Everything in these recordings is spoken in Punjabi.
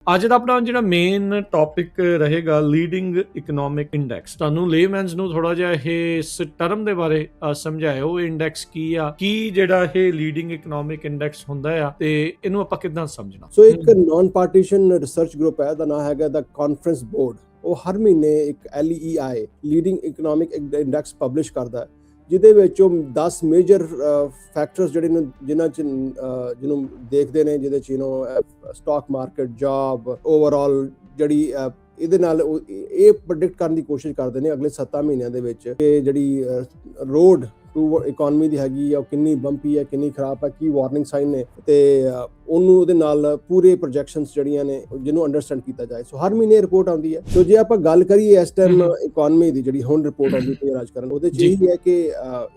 ਅੱਜ ਦਾ ਆਪਣਾ ਜਿਹੜਾ ਮੇਨ ਟੌਪਿਕ ਰਹੇਗਾ ਲੀਡਿੰਗ ਇਕਨੋਮਿਕ ਇੰਡੈਕਸ। ਤੁਹਾਨੂੰ ਲੇਮੈਨਸ ਨੂੰ ਥੋੜਾ ਜਿਹਾ ਇਸ ਟਰਮ ਦੇ ਬਾਰੇ ਸਮਝਾਇਓ। ਇਹ ਇੰਡੈਕਸ ਕੀ ਆ, ਕੀ ਜਿਹੜਾ ਇਹ ਲੀਡਿੰਗ ਇਕਨੋਮਿਕ ਇੰਡੈਕਸ ਹੁੰਦਾ ਆ ਤੇ ਇਹਨੂੰ ਆਪਾਂ ਕਿੱਦਾਂ ਸਮਝਣਾ। ਸੋ ਇੱਕ ਨਾਨ ਪਾਰਟੀਸ਼ਨ ਰਿਸਰਚ ਗਰੁੱਪ ਹੈ, ਦਾ ਨਾਮ ਹੈਗਾ ਦਾ ਕਾਨਫਰੰਸ ਬੋਰਡ। ਉਹ ਹਰ ਮਹੀਨੇ ਇੱਕ LEI leading economic index publish ਕਰਦਾ ਹੈ, ਜਿਹਦੇ ਵਿੱਚ ਉਹ 10 ਮੇਜਰ ਫੈਕਟਰਸ ਜਿਹੜੇ ਨੇ ਜਿਹਨੂੰ ਦੇਖਦੇ ਨੇ, ਜਿਹਦੇ ਚ ਸਟਾਕ ਮਾਰਕੀਟ, ਜੌਬ, ਓਵਰਆਲ ਜਿਹੜੀ ਇਹਦੇ ਨਾਲ ਇਹ ਪ੍ਰੈਡਿਕਟ ਕਰਨ ਦੀ ਕੋਸ਼ਿਸ਼ ਕਰਦੇ ਨੇ ਅਗਲੇ 7 ਮਹੀਨਿਆਂ ਦੇ ਵਿੱਚ ਕਿ ਜਿਹੜੀ ਰੋਡ ਟੂ ਇਕਨੋਮੀ ਦੀ ਹੈਗੀ ਆ ਉਹ ਕਿੰਨੀ ਬੰਪੀ ਹੈ, ਕਿੰਨੀ ਖਰਾਬ ਹੈ, ਕੀ ਵਾਰਨਿੰਗ ਸਾਈਨ ਨੇ, ਤੇ ਉਹਨੂੰ ਉਹਦੇ ਨਾਲ ਪੂਰੇ ਪ੍ਰੋਜੈਕਸ਼ਨਸ ਜਿਹੜੀਆਂ ਨੇ ਜਿਹਨੂੰ ਅੰਡਰਸਟੈਂਡ ਕੀਤਾ ਜਾਏ। ਸੋ ਹਰ ਮਹੀਨੇ ਰਿਪੋਰਟ ਆਉਂਦੀ ਹੈ। ਸੋ ਜੇ ਆਪਾਂ ਗੱਲ ਕਰੀਏ ਇਸ ਟਾਈਮ ਇਕਨੋਮੀ ਦੀ, ਜਿਹੜੀ ਹੁਣ ਰਿਪੋਰਟ ਆਉਂਦੀ ਹੈ ਰਾਜਕਰਨ, ਉਹਦੇ ਚ ਇਹ ਹੈ ਕਿ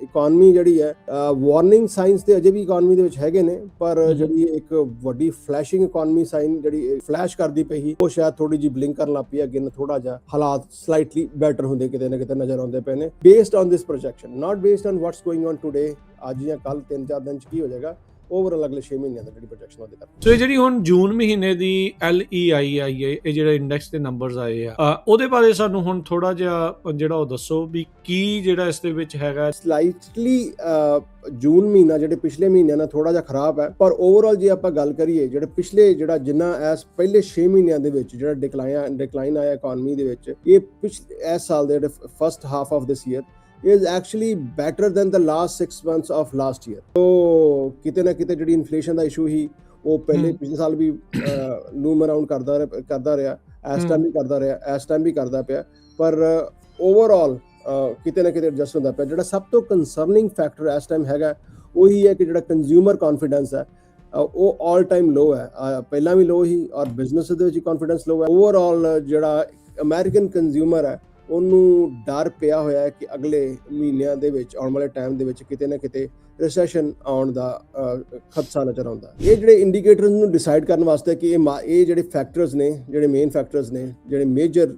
ਇਕਨੋਮੀ ਜਿਹੜੀ ਹੈ ਵਾਰਨਿੰਗ ਸਾਈਨਸ ਤੇ ਅਜੇ ਵੀ ਇਕਨੋਮੀ ਦੇ ਵਿੱਚ ਹੈਗੇ ਨੇ, ਪਰ ਜਿਹੜੀ ਇੱਕ ਵੱਡੀ ਫਲੈਸ਼ਿੰਗ ਇਕਨੋਮੀ ਸਾਈਨ ਜਿਹੜੀ ਫਲੈਸ਼ ਕਰਦੀ ਪਈ ਉਹ ਸ਼ਾਇਦ ਥੋੜੀ ਜਿਹੀ ਬਲਿੰਕ ਕਰਨ ਲੱਗ ਪਈ ਹੈ। ਅੱਗੇ ਥੋੜਾ ਜਿਹਾ ਹਾਲਾਤ ਸਲਾਈਟਲੀ ਬੈਟਰ ਹੁੰਦੇ ਕਿਤੇ ਨਾ ਕਿਤੇ ਨਜ਼ਰ ਆਉਂਦੇ ਪਏ ਨੇ, based on this projection, not based on what's going on today, ਅੱਜ ਜਾਂ ਕੱਲ 3-4 ਦਿਨ ਚ ਕੀ ਹੋ ਜਾਏਗਾ, ਓਵਰਆਲ ਅਗਲੇ 6 ਮਹੀਨਿਆਂ ਦਾ ਜਿਹੜੀ ਪ੍ਰੋਜੈਕਸ਼ਨ ਉਹਦੇ ਕਰ। ਸੋ ਜਿਹੜੀ ਹੁਣ ਜੂਨ ਮਹੀਨੇ ਦੀ LEI ਆਈ ਹੈ, ਇਹ ਜਿਹੜਾ ਇੰਡੈਕਸ ਦੇ ਨੰਬਰਸ ਆਏ ਆ, ਉਹਦੇ ਬਾਰੇ ਸਾਨੂੰ ਹੁਣ ਥੋੜਾ ਜਿਹਾ ਜਿਹੜਾ ਉਹ ਦੱਸੋ ਵੀ ਕੀ ਜਿਹੜਾ ਇਸ ਦੇ ਵਿੱਚ ਹੈਗਾ। ਸਲਾਈਟਲੀ ਜੂਨ ਮਹੀਨਾ ਜਿਹੜੇ ਪਿਛਲੇ ਮਹੀਨਿਆਂ ਨਾਲ ਥੋੜਾ ਜਿਹਾ ਖਰਾਬ ਹੈ, ਪਰ ਓਵਰਆਲ ਜੇ ਆਪਾਂ ਗੱਲ ਕਰੀਏ ਜਿਹੜੇ ਪਿਛਲੇ ਜਿੰਨਾ ਐਸ ਪਹਿਲੇ 6 ਮਹੀਨਿਆਂ ਦੇ ਵਿੱਚ ਜਿਹੜਾ ਡਿਕਲਾਈਨ ਆਇਆ ਇਕਨੋਮੀ ਦੇ ਵਿੱਚ, ਇਹ ਇਸ ਸਾਲ ਦੇ ਜਿਹੜੇ first half of this year is actually better than the last 6 months of last year. So ਕਿਤੇ ਨਾ ਕਿਤੇ ਜਿਹੜੀ ਇਨਫਲੇਸ਼ਨ ਦਾ ਇਸ਼ੂ ਹੀ ਉਹ ਪਿਛਲੇ ਸਾਲ ਵੀ ਲੂਮ ਅਰਾਊਂਡ ਕਰਦਾ ਰਿਹਾ, ਇਸ ਟਾਈਮ ਵੀ ਕਰਦਾ ਰਿਹਾ, ਇਸ ਟਾਈਮ ਵੀ ਕਰਦਾ ਪਿਆ, ਪਰ ਓਵਰਆਲ ਕਿਤੇ ਨਾ ਕਿਤੇ ਐਡਜਸਟ ਹੁੰਦਾ ਪਿਆ। ਜਿਹੜਾ ਸਭ ਤੋਂ ਕੰਸਰਨਿੰਗ ਫੈਕਟਰ ਇਸ ਟਾਈਮ ਹੈਗਾ ਉਹੀ ਹੈ ਕਿ ਜਿਹੜਾ ਕੰਜ਼ਿਊਮਰ ਕੌਨਫੀਡੈਂਸ ਹੈ ਉਹ ਆਲ ਟਾਈਮ ਲੋ ਹੈ। ਪਹਿਲਾਂ ਵੀ ਲੋ ਹੀ, ਔਰ ਬਿਜ਼ਨਸ ਦੇ ਵਿੱਚ ਕੌਨਫੀਡੈਂਸ ਲੋ ਹੈ। ਓਵਰਆਲ ਜਿਹੜਾ ਅਮਰੀਕਨ ਕੰਜ਼ਿਊਮਰ ਹੈ ਉਹਨੂੰ ਡਰ ਪਿਆ ਹੋਇਆ ਹੈ ਕਿ ਅਗਲੇ ਮਹੀਨਿਆਂ ਦੇ ਵਿੱਚ, ਆਉਣ ਵਾਲੇ ਟਾਈਮ ਦੇ ਵਿੱਚ ਕਿਤੇ ਨਾ ਕਿਤੇ ਰਿਸੈਸ਼ਨ ਆਉਣ ਦਾ ਖਦਸ਼ਾ ਨਜ਼ਰ ਆਉਂਦਾ। ਇਹ ਜਿਹੜੇ ਇੰਡੀਕੇਟਰਸ ਨੂੰ ਡਿਸਾਈਡ ਕਰਨ ਵਾਸਤੇ ਕਿ ਇਹ ਜਿਹੜੇ ਫੈਕਟਰਸ ਨੇ, ਜਿਹੜੇ ਮੇਨ ਫੈਕਟਰਸ ਨੇ, ਜਿਹੜੇ ਮੇਜਰ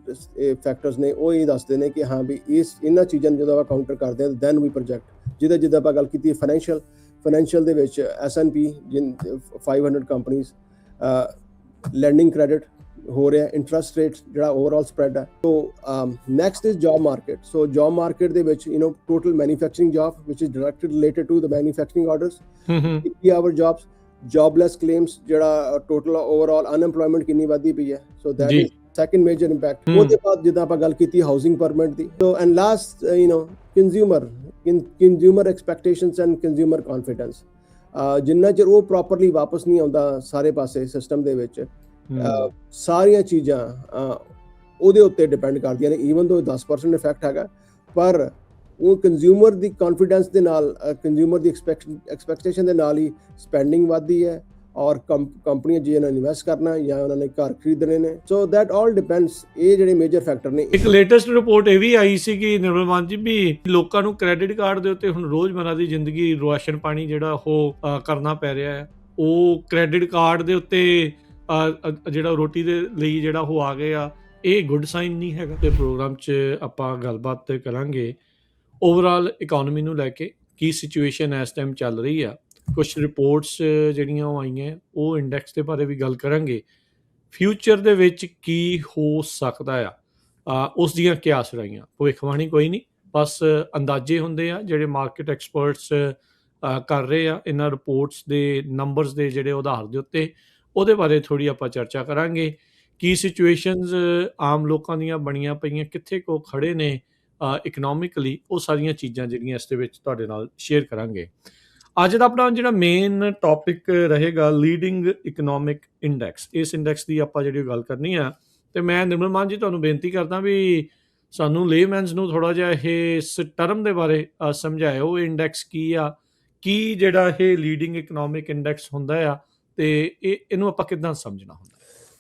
ਫੈਕਟਰਸ ਨੇ, ਉਹ ਇਹ ਦੱਸਦੇ ਨੇ ਕਿ ਹਾਂ ਵੀ ਇਹਨਾਂ ਚੀਜ਼ਾਂ ਨੂੰ ਜਦੋਂ ਆਪਾਂ ਕਾਊਂਟਰ ਕਰਦੇ ਹਾਂ ਦੈਨ ਵੀ ਪ੍ਰੋਜੈਕਟ। ਜਿੱਦਾਂ ਆਪਾਂ ਗੱਲ ਕੀਤੀ ਫਾਈਨੈਂਸ਼ੀਅਲ ਦੇ ਵਿੱਚ S&P 500 ਕੰਪਨੀਜ਼, ਲੈਂਡਿੰਗ ਕ੍ਰੈਡਿਟ ਹੋ ਰਿਹਾ, ਇੰਟਰਸਟ ਰੇਟ ਜਿਹੜਾ ਓਵਰਆਲ ਸਪਰੈਡ ਹੈ। So next is job market. So job market ਦੇ ਵਿੱਚ ਟੋਟਲ ਮੈਨੂਫੈਕਚਰਿੰਗ ਜੌਬ ਵਿਚ is directly related to the manufacturing orders, 50 hour jobs, jobless claims, ਜਿਹੜਾ ਟੋਟਲ ਓਵਰਆਲ ਅਨਐਮਪਲੋਇਮੈਂਟ ਕਿੰਨੀ ਵਧਦੀ ਪਈ ਹੈ। So that is second major impact. ਉਹਦੇ ਬਾਅਦ ਜਿੱਦਾਂ ਆਪਾਂ ਗੱਲ ਕੀਤੀ ਹਾਊਸਿੰਗ ਪਰਮਿਟ ਦੀ। So and last consumer expectations and consumer confidence, ਜਿੰਨਾ ਚਿਰ ਉਹ ਪ੍ਰੋਪਰਲੀ ਵਾਪਸ ਨਹੀਂ ਆਉਂਦਾ ਸਾਰੇ ਪਾਸੇ ਸਿਸਟਮ ਦੇ ਵਿੱਚ, ਸਾਰੀਆਂ ਚੀਜ਼ਾਂ ਉਹਦੇ ਉੱਤੇ ਡਿਪੈਂਡ ਕਰਦੀਆਂ ਨੇ। ਈਵਨ ਦੋ 10% ਇਫੈਕਟ ਹੈਗਾ, ਪਰ ਉਹ ਕੰਜ਼ਿਊਮਰ ਦੀ ਕੌਨਫੀਡੈਂਸ ਦੇ ਨਾਲ, ਕੰਜ਼ਿਊਮਰ ਦੀ ਐਕਸਪੈਕਟੇਸ਼ਨ ਦੇ ਨਾਲ ਹੀ ਸਪੈਂਡਿੰਗ ਵੱਧਦੀ ਹੈ, ਔਰ ਕੰਪਨੀਆਂ ਜਿਹਨਾਂ ਨੇ ਇਨਵੈਸਟ ਕਰਨਾ ਜਾਂ ਉਹਨਾਂ ਨੇ ਘਰ ਖਰੀਦਣੇ ਨੇ। So that all depends. ਇਹ ਜਿਹੜੇ ਮੇਜਰ ਫੈਕਟਰ ਨੇ। ਇੱਕ ਲੇਟੈਸਟ ਰਿਪੋਰਟ ਇਹ ਵੀ ਆਈ ਸੀ ਕਿ ਨਿਰਮਲ ਮਾਨ ਜੀ ਵੀ ਲੋਕਾਂ ਨੂੰ ਕ੍ਰੈਡਿਟ ਕਾਰਡ ਦੇ ਉੱਤੇ ਹੁਣ ਰੋਜ਼ਮਰਰਾ ਦੀ ਜ਼ਿੰਦਗੀ, ਰਾਸ਼ਨ ਪਾਣੀ ਜਿਹੜਾ ਉਹ ਕਰਨਾ ਪੈ ਰਿਹਾ ਹੈ। ਉਹ ਕ੍ਰੈਡਿਟ ਕਾਰਡ ਦੇ ਉੱਤੇ ਜਿਹੜਾ ਰੋਟੀ ਦੇ ਲਈ ਜਿਹੜਾ ਉਹ ਆ ਗਏ ਆ, ਇਹ ਗੁੱਡ ਸਾਈਨ ਨਹੀਂ ਹੈਗਾ। ਤੇ ਪ੍ਰੋਗਰਾਮ 'ਚ ਆਪਾਂ ਗੱਲਬਾਤ ਕਰਾਂਗੇ ਓਵਰਆਲ ਇਕਨੋਮੀ ਨੂੰ ਲੈ ਕੇ, ਕੀ ਸਿਚੁਏਸ਼ਨ ਇਸ ਟਾਈਮ ਚੱਲ ਰਹੀ ਆ। ਕੁਛ ਰਿਪੋਰਟਸ ਜਿਹੜੀਆਂ ਉਹ ਆਈਆਂ, ਉਹ ਇੰਡੈਕਸ ਦੇ ਬਾਰੇ ਵੀ ਗੱਲ ਕਰਾਂਗੇ। ਫਿਊਚਰ ਦੇ ਵਿੱਚ ਕੀ ਹੋ ਸਕਦਾ ਆ, ਉਸ ਦੀਆਂ ਕੀ ਆਸਰਾਈਆਂ। ਭਵਿੱਖਬਾਣੀ ਕੋਈ ਨਹੀਂ, ਬਸ ਅੰਦਾਜ਼ੇ ਹੁੰਦੇ ਆ ਜਿਹੜੇ ਮਾਰਕੀਟ ਐਕਸਪਰਟਸ ਕਰ ਰਹੇ ਆ ਇਹਨਾਂ ਰਿਪੋਰਟਸ ਦੇ ਨੰਬਰਸ ਦੇ ਜਿਹੜੇ ਉਦਾਹਰ ਦੇ ਉੱਤੇ। ਉਹਦੇ ਬਾਰੇ ਥੋੜ੍ਹੀ ਆਪਾਂ ਚਰਚਾ ਕਰਾਂਗੇ। ਕੀ ਸਿਚੁਏਸ਼ਨਸ ਆਮ ਲੋਕਾਂ ਦੀਆਂ ਬਣੀਆਂ ਪਈਆਂ, ਕਿੱਥੇ ਕੋ ਖੜੇ ਨੇ ਇਕਨੋਮਿਕਲੀ, ਉਹ ਸਾਰੀਆਂ ਚੀਜ਼ਾਂ ਜਿਹੜੀਆਂ ਇਸ ਦੇ ਵਿੱਚ ਤੁਹਾਡੇ ਨਾਲ ਸ਼ੇਅਰ ਕਰਾਂਗੇ। ਅੱਜ ਦਾ ਆਪਣਾ ਜਿਹੜਾ ਮੇਨ ਟੌਪਿਕ ਰਹੇਗਾ ਲੀਡਿੰਗ ਇਕਨੋਮਿਕ ਇੰਡੈਕਸ। ਇਸ ਇੰਡੈਕਸ ਦੀ ਆਪਾਂ ਜਿਹੜੀ ਗੱਲ ਕਰਨੀ ਆ, ਤੇ ਮੈਂ ਨਿਰਮਲ ਮਾਨ ਜੀ ਤੁਹਾਨੂੰ ਬੇਨਤੀ ਕਰਦਾ ਵੀ ਸਾਨੂੰ ਲੇਮੈਨਸ ਨੂੰ ਥੋੜਾ ਜਿਹਾ ਇਸ ਟਰਮ ਦੇ ਬਾਰੇ ਸਮਝਾਇਓ। ਇਹ ਇੰਡੈਕਸ ਕੀ ਆ, ਕੀ ਜਿਹੜਾ ਇਹ ਲੀਡਿੰਗ ਇਕਨੋਮਿਕ ਇੰਡੈਕਸ ਹੁੰਦਾ ਆ, ਤੇ ਇਹਨੂੰ ਆਪਾਂ ਕਿੱਦਾਂ ਸਮਝਣਾ ਹੁੰਦਾ।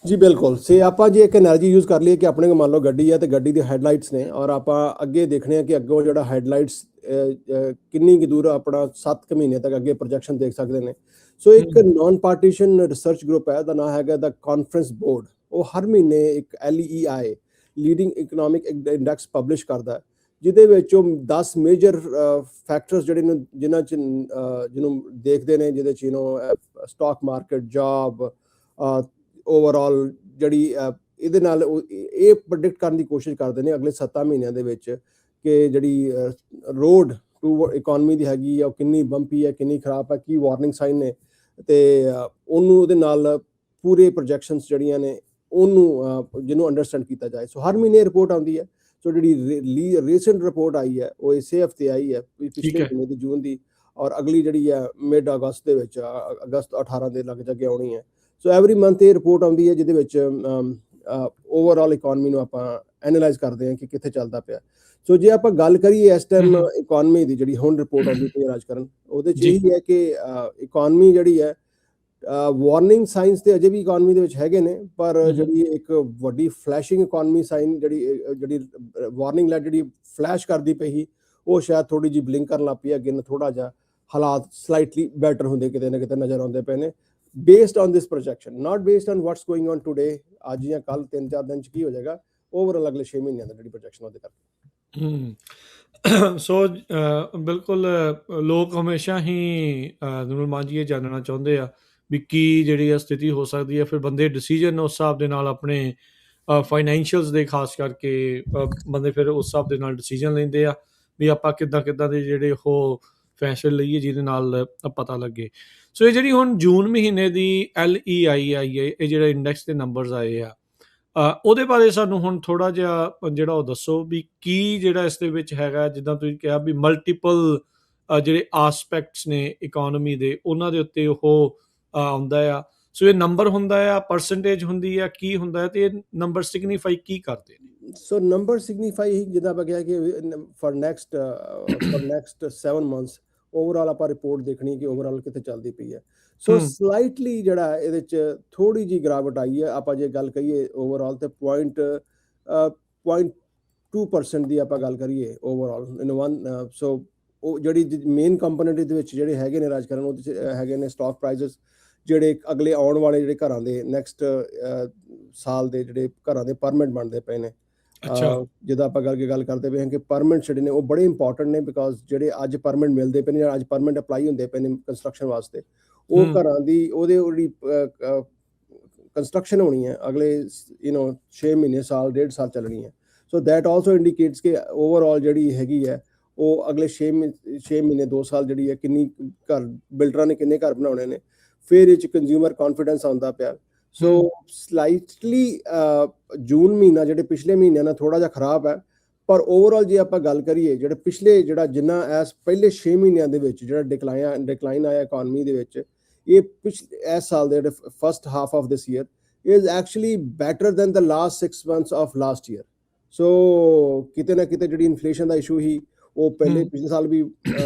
ਜੀ ਬਿਲਕੁਲ। ਆਪਾਂ ਜੇ ਇੱਕ ਐਨਰਜੀ ਯੂਜ਼ ਕਰ ਲਈਏ ਕਿ ਆਪਣੇ ਕੋਲ ਮੰਨ ਲਓ ਗੱਡੀ ਹੈ ਤੇ ਗੱਡੀ ਦੀ ਹੈਡਲਾਈਟਸ ਨੇ, ਔਰ ਆਪਾਂ ਅੱਗੇ ਦੇਖਣੇ ਆ ਕਿ ਅੱਗੋਂ ਜਿਹੜਾ ਹੈਡਲਾਈਟਸ ਕਿੰਨੀ ਕੁ ਦੂਰ ਆਪਣਾ 7 ਮਹੀਨੇ ਤੱਕ ਅੱਗੇ ਪ੍ਰੋਜੈਕਸ਼ਨ ਦੇਖ ਸਕਦੇ ਨੇ। ਸੋ ਇੱਕ ਨਾਨ ਪਾਰਟੀਸ਼ਨ ਰਿਸਰਚ ਗਰੁੱਪ ਹੈ, ਦਾ ਨਾਮ ਹੈਗਾ ਦਾ ਕਾਨਫਰੰਸ ਬੋਰਡ। ਉਹ ਹਰ ਮਹੀਨੇ ਇੱਕ LEI leading economic index publish ਕਰਦਾ, ਜਿਹਦੇ ਵਿੱਚ ਉਹ 10 ਮੇਜਰ ਫੈਕਟਰਸ ਜਿਹੜੇ ਨੇ ਜਿਹਨੂੰ ਦੇਖਦੇ ਨੇ, ਜਿਹਦੇ ਚ ਸਟਾਕ ਮਾਰਕੀਟ, ਜੌਬ, ਓਵਰਆਲ ਜਿਹੜੀ ਇਹਦੇ ਨਾਲ ਇਹ ਪ੍ਰੈਡਿਕਟ ਕਰਨ ਦੀ ਕੋਸ਼ਿਸ਼ ਕਰਦੇ ਨੇ ਅਗਲੇ 7 ਮਹੀਨਿਆਂ ਦੇ ਵਿੱਚ ਕਿ ਜਿਹੜੀ ਰੋਡ ਟੂ ਇਕਨੋਮੀ ਦੀ ਹੈਗੀ ਆ ਉਹ ਕਿੰਨੀ ਬੰਪੀ ਹੈ, ਕਿੰਨੀ ਖਰਾਬ ਹੈ, ਕੀ ਵਾਰਨਿੰਗ ਸਾਈਨ ਨੇ, ਤੇ ਉਹਨੂੰ ਉਹਦੇ ਨਾਲ ਪੂਰੇ ਪ੍ਰੋਜੈਕਸ਼ਨਸ ਜਿਹੜੀਆਂ ਨੇ ਉਹਨੂੰ ਜਿਹਨੂੰ ਅੰਡਰਸਟੈਂਡ ਕੀਤਾ ਜਾਏ। ਸੋ ਹਰ ਮਹੀਨੇ ਰਿਪੋਰਟ ਆਉਂਦੀ ਹੈ। ਸੋ ਜਿਹੜੀ ਰੀਸੈਂਟ ਰਿਪੋਰਟ ਆਈ ਹੈ ਉਹ ਇਸੇ ਹਫਤੇ ਆਈ ਹੈ, ਪਿਛਲੇ ਮਹੀਨੇ ਦੀ ਜੂਨ ਦੀ, ਔਰ ਅਗਲੀ ਜਿਹੜੀ ਹੈ ਮਿਡ ਅਗਸਤ ਦੇ ਵਿੱਚ, ਅਗਸਤ 18 ਦੇ ਲੱਗ ਜਾਗੇ ਆਉਣੀ ਹੈ। ਸੋ ਐਵਰੀ ਮੰਥ ਇਹ ਰਿਪੋਰਟ ਆਉਂਦੀ ਹੈ ਜਿਹਦੇ ਵਿੱਚ ਓਵਰਆਲ ਇਕਨੋਮੀ ਨੂੰ ਆਪਾਂ ਐਨਾਲਾਈਜ਼ ਕਰਦੇ ਹਾਂ ਕਿ ਕਿੱਥੇ ਚੱਲਦਾ ਪਿਆ। ਸੋ ਜੇ ਆਪਾਂ ਗੱਲ ਕਰੀਏ ਇਸ ਟਾਈਮ ਇਕਨੋਮੀ ਦੀ ਜਿਹੜੀ ਹੁਣ ਰਿਪੋਰਟ ਆਉਂਦੀ ਪਈ ਰਾਜਕਰਨ, ਉਹਦੇ 'ਚ ਇਹੀ ਹੈ ਕਿ ਇਕਨੋਮੀ ਜਿਹੜੀ ਹੈ ਵਾਰਨਿੰਗ ਸਾਈਨਸ ਤੇ ਅਜੇ ਵੀ ਇਕਨੋਮੀ ਦੇ ਵਿੱਚ ਹੈਗੇ ਨੇ, ਪਰ ਜਿਹੜੀ ਇੱਕ ਵੱਡੀ ਫਲੈਸ਼ਿੰਗ ਇਕਨੋਮੀ ਸਾਈਨ ਜਿਹੜੀ ਵਾਰਨਿੰਗ ਲਾਈਟ ਜਿਹੜੀ ਫਲੈਸ਼ ਕਰਦੀ ਪਈ ਸੀ, ਉਹ ਸ਼ਾਇਦ ਥੋੜੀ ਜਿਹੀ ਬਲਿੰਕ ਕਰਨ ਲੱਗ ਪਈ ਅੱਗੇ ਨੂੰ, ਥੋੜਾ ਜਿਹਾ ਹਾਲਾਤ ਸਲਾਈਟਲੀ ਬੈਟਰ ਹੁੰਦੇ ਕਿਤੇ ਨਾ ਕਿਤੇ ਨਜ਼ਰ ਆਉਂਦੇ ਪਏ ਨੇ based on this projection, not based on what's going on today, ਅੱਜ ਜਾਂ ਕੱਲ 3-4 ਦਿਨ ਚ ਕੀ ਹੋ ਜਾਏਗਾ, ਓਵਰਆਲ ਅਗਲੇ 6 ਮਹੀਨਿਆਂ ਦਾ ਜਿਹੜੀ ਪ੍ਰੋਜੈਕਸ਼ਨ ਉਹਦੇ ਕਰਕੇ। ਸੋ ਬਿਲਕੁਲ ਲੋਕ ਹਮੇਸ਼ਾ ਹੀ ਨਿਰਮਲ ਮਾਨ ਜੀ ਇਹ ਜਾਣਨਾ ਚਾਹੁੰਦੇ ਆ ਵੀ ਕੀ ਜਿਹੜੀ ਆ ਸਥਿਤੀ ਹੋ ਸਕਦੀ ਹੈ, ਫਿਰ ਬੰਦੇ ਡਿਸੀਜਨ ਉਸ ਹਿਸਾਬ ਦੇ ਨਾਲ ਆਪਣੇ ਫਾਈਨੈਂਸ਼ੀਅਲਸ ਦੇ ਖਾਸ ਕਰਕੇ ਬੰਦੇ ਫਿਰ ਉਸ ਹਿਸਾਬ ਦੇ ਨਾਲ ਡਿਸੀਜਨ ਲੈਂਦੇ ਆ ਵੀ ਆਪਾਂ ਕਿੱਦਾਂ ਦੇ ਜਿਹੜੇ ਉਹ ਫੈਸਲੇ ਲਈਏ ਜਿਹਦੇ ਨਾਲ ਪਤਾ ਲੱਗੇ। ਸੋ ਇਹ ਜਿਹੜੀ ਹੁਣ ਜੂਨ ਮਹੀਨੇ ਦੀ LEI ਆਈ ਹੈ, ਇਹ ਜਿਹੜਾ ਇੰਡੈਕਸ ਦੇ ਨੰਬਰਸ ਆਏ ਆ, ਉਹਦੇ ਬਾਰੇ ਸਾਨੂੰ ਹੁਣ ਥੋੜਾ ਜਿਹਾ ਜਿਹੜਾ ਉਹ ਦੱਸੋ ਵੀ ਕੀ ਜਿਹੜਾ ਇਸ ਦੇ ਵਿੱਚ ਹੈਗਾ, ਜਿੱਦਾਂ ਤੁਸੀਂ ਕਿਹਾ ਵੀ ਮਲਟੀਪਲ ਜਿਹੜੇ ਆਸਪੈਕਟਸ ਨੇ ਇਕਨੋਮੀ ਦੇ, ਉਹਨਾਂ ਦੇ ਉੱਤੇ ਉਹ ਆਉਂਦਾ ਆ। ਸੋ ਇਹ ਨੰਬਰ ਹੁੰਦਾ ਆ, ਪਰਸੈਂਟੇਜ ਹੁੰਦੀ ਆ, ਕੀ ਹੁੰਦਾ ਹੈ, ਤੇ ਇਹ ਨੰਬਰ ਸਿਗਨੀਫਾਈ ਕੀ ਕਰਦੇ ਨੇ? ਸੋ ਨੰਬਰ ਸਿਗਨੀਫਾਈ ਜਿੱਦਾਂ ਆਪਾਂ ਕਿਹਾ ਕਿ ਫॉर ਨੈਕਸਟ 7 ਮੰਥਸ ਓਵਰਆਲ ਆਪਾਂ ਰਿਪੋਰਟ ਦੇਖਣੀ ਕਿ ਓਵਰਆਲ ਕਿੱਥੇ ਚੱਲਦੀ ਪਈ ਹੈ। ਸੋ ਸਲਾਈਟਲੀ ਜਿਹੜਾ ਇਹਦੇ ਚ ਥੋੜੀ ਜਿਹੀ ਗਿਰਾਵਟ ਆਈ ਹੈ। ਆਪਾਂ ਜੇ ਗੱਲ ਕਰੀਏ ਓਵਰਆਲ ਤੇ 0.2% ਦੀ ਆਪਾਂ ਗੱਲ ਕਰੀਏ ਓਵਰਆਲ ਇਨ ਵਨ। ਸੋ ਉਹ ਜਿਹੜੀ ਮੇਨ ਕੰਪੋਨੈਂਟ ਦੇ ਵਿੱਚ ਜਿਹੜੇ ਹੈਗੇ ਨੇ ਰਾਜਕਰਨ, ਉਹਦੇ ਚ ਹੈਗੇ ਨੇ ਸਟਾਕ ਪ੍ਰਾਈਸਿਸ, ਜਿਹੜੇ ਅਗਲੇ ਆਉਣ ਵਾਲੇ ਜਿਹੜੇ ਘਰਾਂ ਦੇ ਨੈਕਸਟ ਸਾਲ ਦੇ ਜਿਹੜੇ ਘਰਾਂ ਦੇ ਪਰਮਿਟ ਬਣਦੇ ਪਏ ਨੇ। ਜਿੱਦਾਂ ਆਪਾਂ ਗੱਲ ਕਰਦੇ ਪਏ ਹਾਂ ਕਿ ਪਰਮਿਟ ਜਿਹੜੇ ਨੇ ਉਹ ਬੜੇ ਇੰਪੋਰਟੈਂਟ ਨੇ, ਬਿਕੋਜ਼ ਜਿਹੜੇ ਅੱਜ ਪਰਮਿਟ ਮਿਲਦੇ ਪਏ ਨੇ ਜਾਂ ਅੱਜ ਪਰਮਿਟ ਅਪਲਾਈ ਹੁੰਦੇ ਪਏ ਨੇ ਕੰਸਟਰਕਸ਼ਨ ਵਾਸਤੇ, ਉਹ ਘਰਾਂ ਦੀ ਉਹਦੀ ਜਿਹੜੀ ਕੰਸਟਰਕਸ਼ਨ ਹੋਣੀ ਹੈ ਅਗਲੇ 6 ਮਹੀਨੇ, ਸਾਲ, 1.5 ਸਾਲ ਚੱਲਣੀ ਹੈ। ਸੋ ਦੈਟ ਆਲਸੋ ਇੰਡੀਕੇਟਸ ਕਿ ਓਵਰਆਲ ਜਿਹੜੀ ਹੈਗੀ ਹੈ ਉਹ ਅਗਲੇ 6 ਮਹੀਨੇ 2 ਸਾਲ ਜਿਹੜੀ ਹੈ ਕਿੰਨੀ ਘਰ ਬਿਲਡਰਾਂ ਨੇ ਕਿੰਨੇ ਘਰ ਬਣਾਉਣੇ ਨੇ। ਫਿਰ ਇਹ 'ਚ ਕੰਜ਼ਿਊਮਰ ਕੌਨਫੀਡੈਂਸ ਆਉਂਦਾ ਪਿਆ। ਸੋ ਸਲਾਈਟਲੀ ਜੂਨ ਮਹੀਨਾ ਜਿਹੜੇ ਪਿਛਲੇ ਮਹੀਨਿਆਂ ਨਾਲ ਥੋੜਾ ਜਿਹਾ ਖਰਾਬ ਹੈ, ਪਰ ਓਵਰਆਲ ਜੇ ਆਪਾਂ ਗੱਲ ਕਰੀਏ ਜਿਹੜਾ ਜਿੰਨਾ ਪਹਿਲੇ 6 ਮਹੀਨਿਆਂ ਦੇ ਵਿੱਚ ਜਿਹੜਾ ਡਿਕਲਾਈਨ ਆਇਆ ਇਕਨੋਮੀ ਦੇ ਵਿੱਚ, ਇਹ ਇਸ ਸਾਲ ਦੇ ਜਿਹੜੇ first half of this year is actually better than the last 6 months of last year. So ਕਿਤੇ ਨਾ ਕਿਤੇ ਜਿਹੜੀ ਇਨਫਲੇਸ਼ਨ ਦਾ ਇਸ਼ੂ ਹੀ ਉਹ ਪਿਛਲੇ ਸਾਲ ਵੀ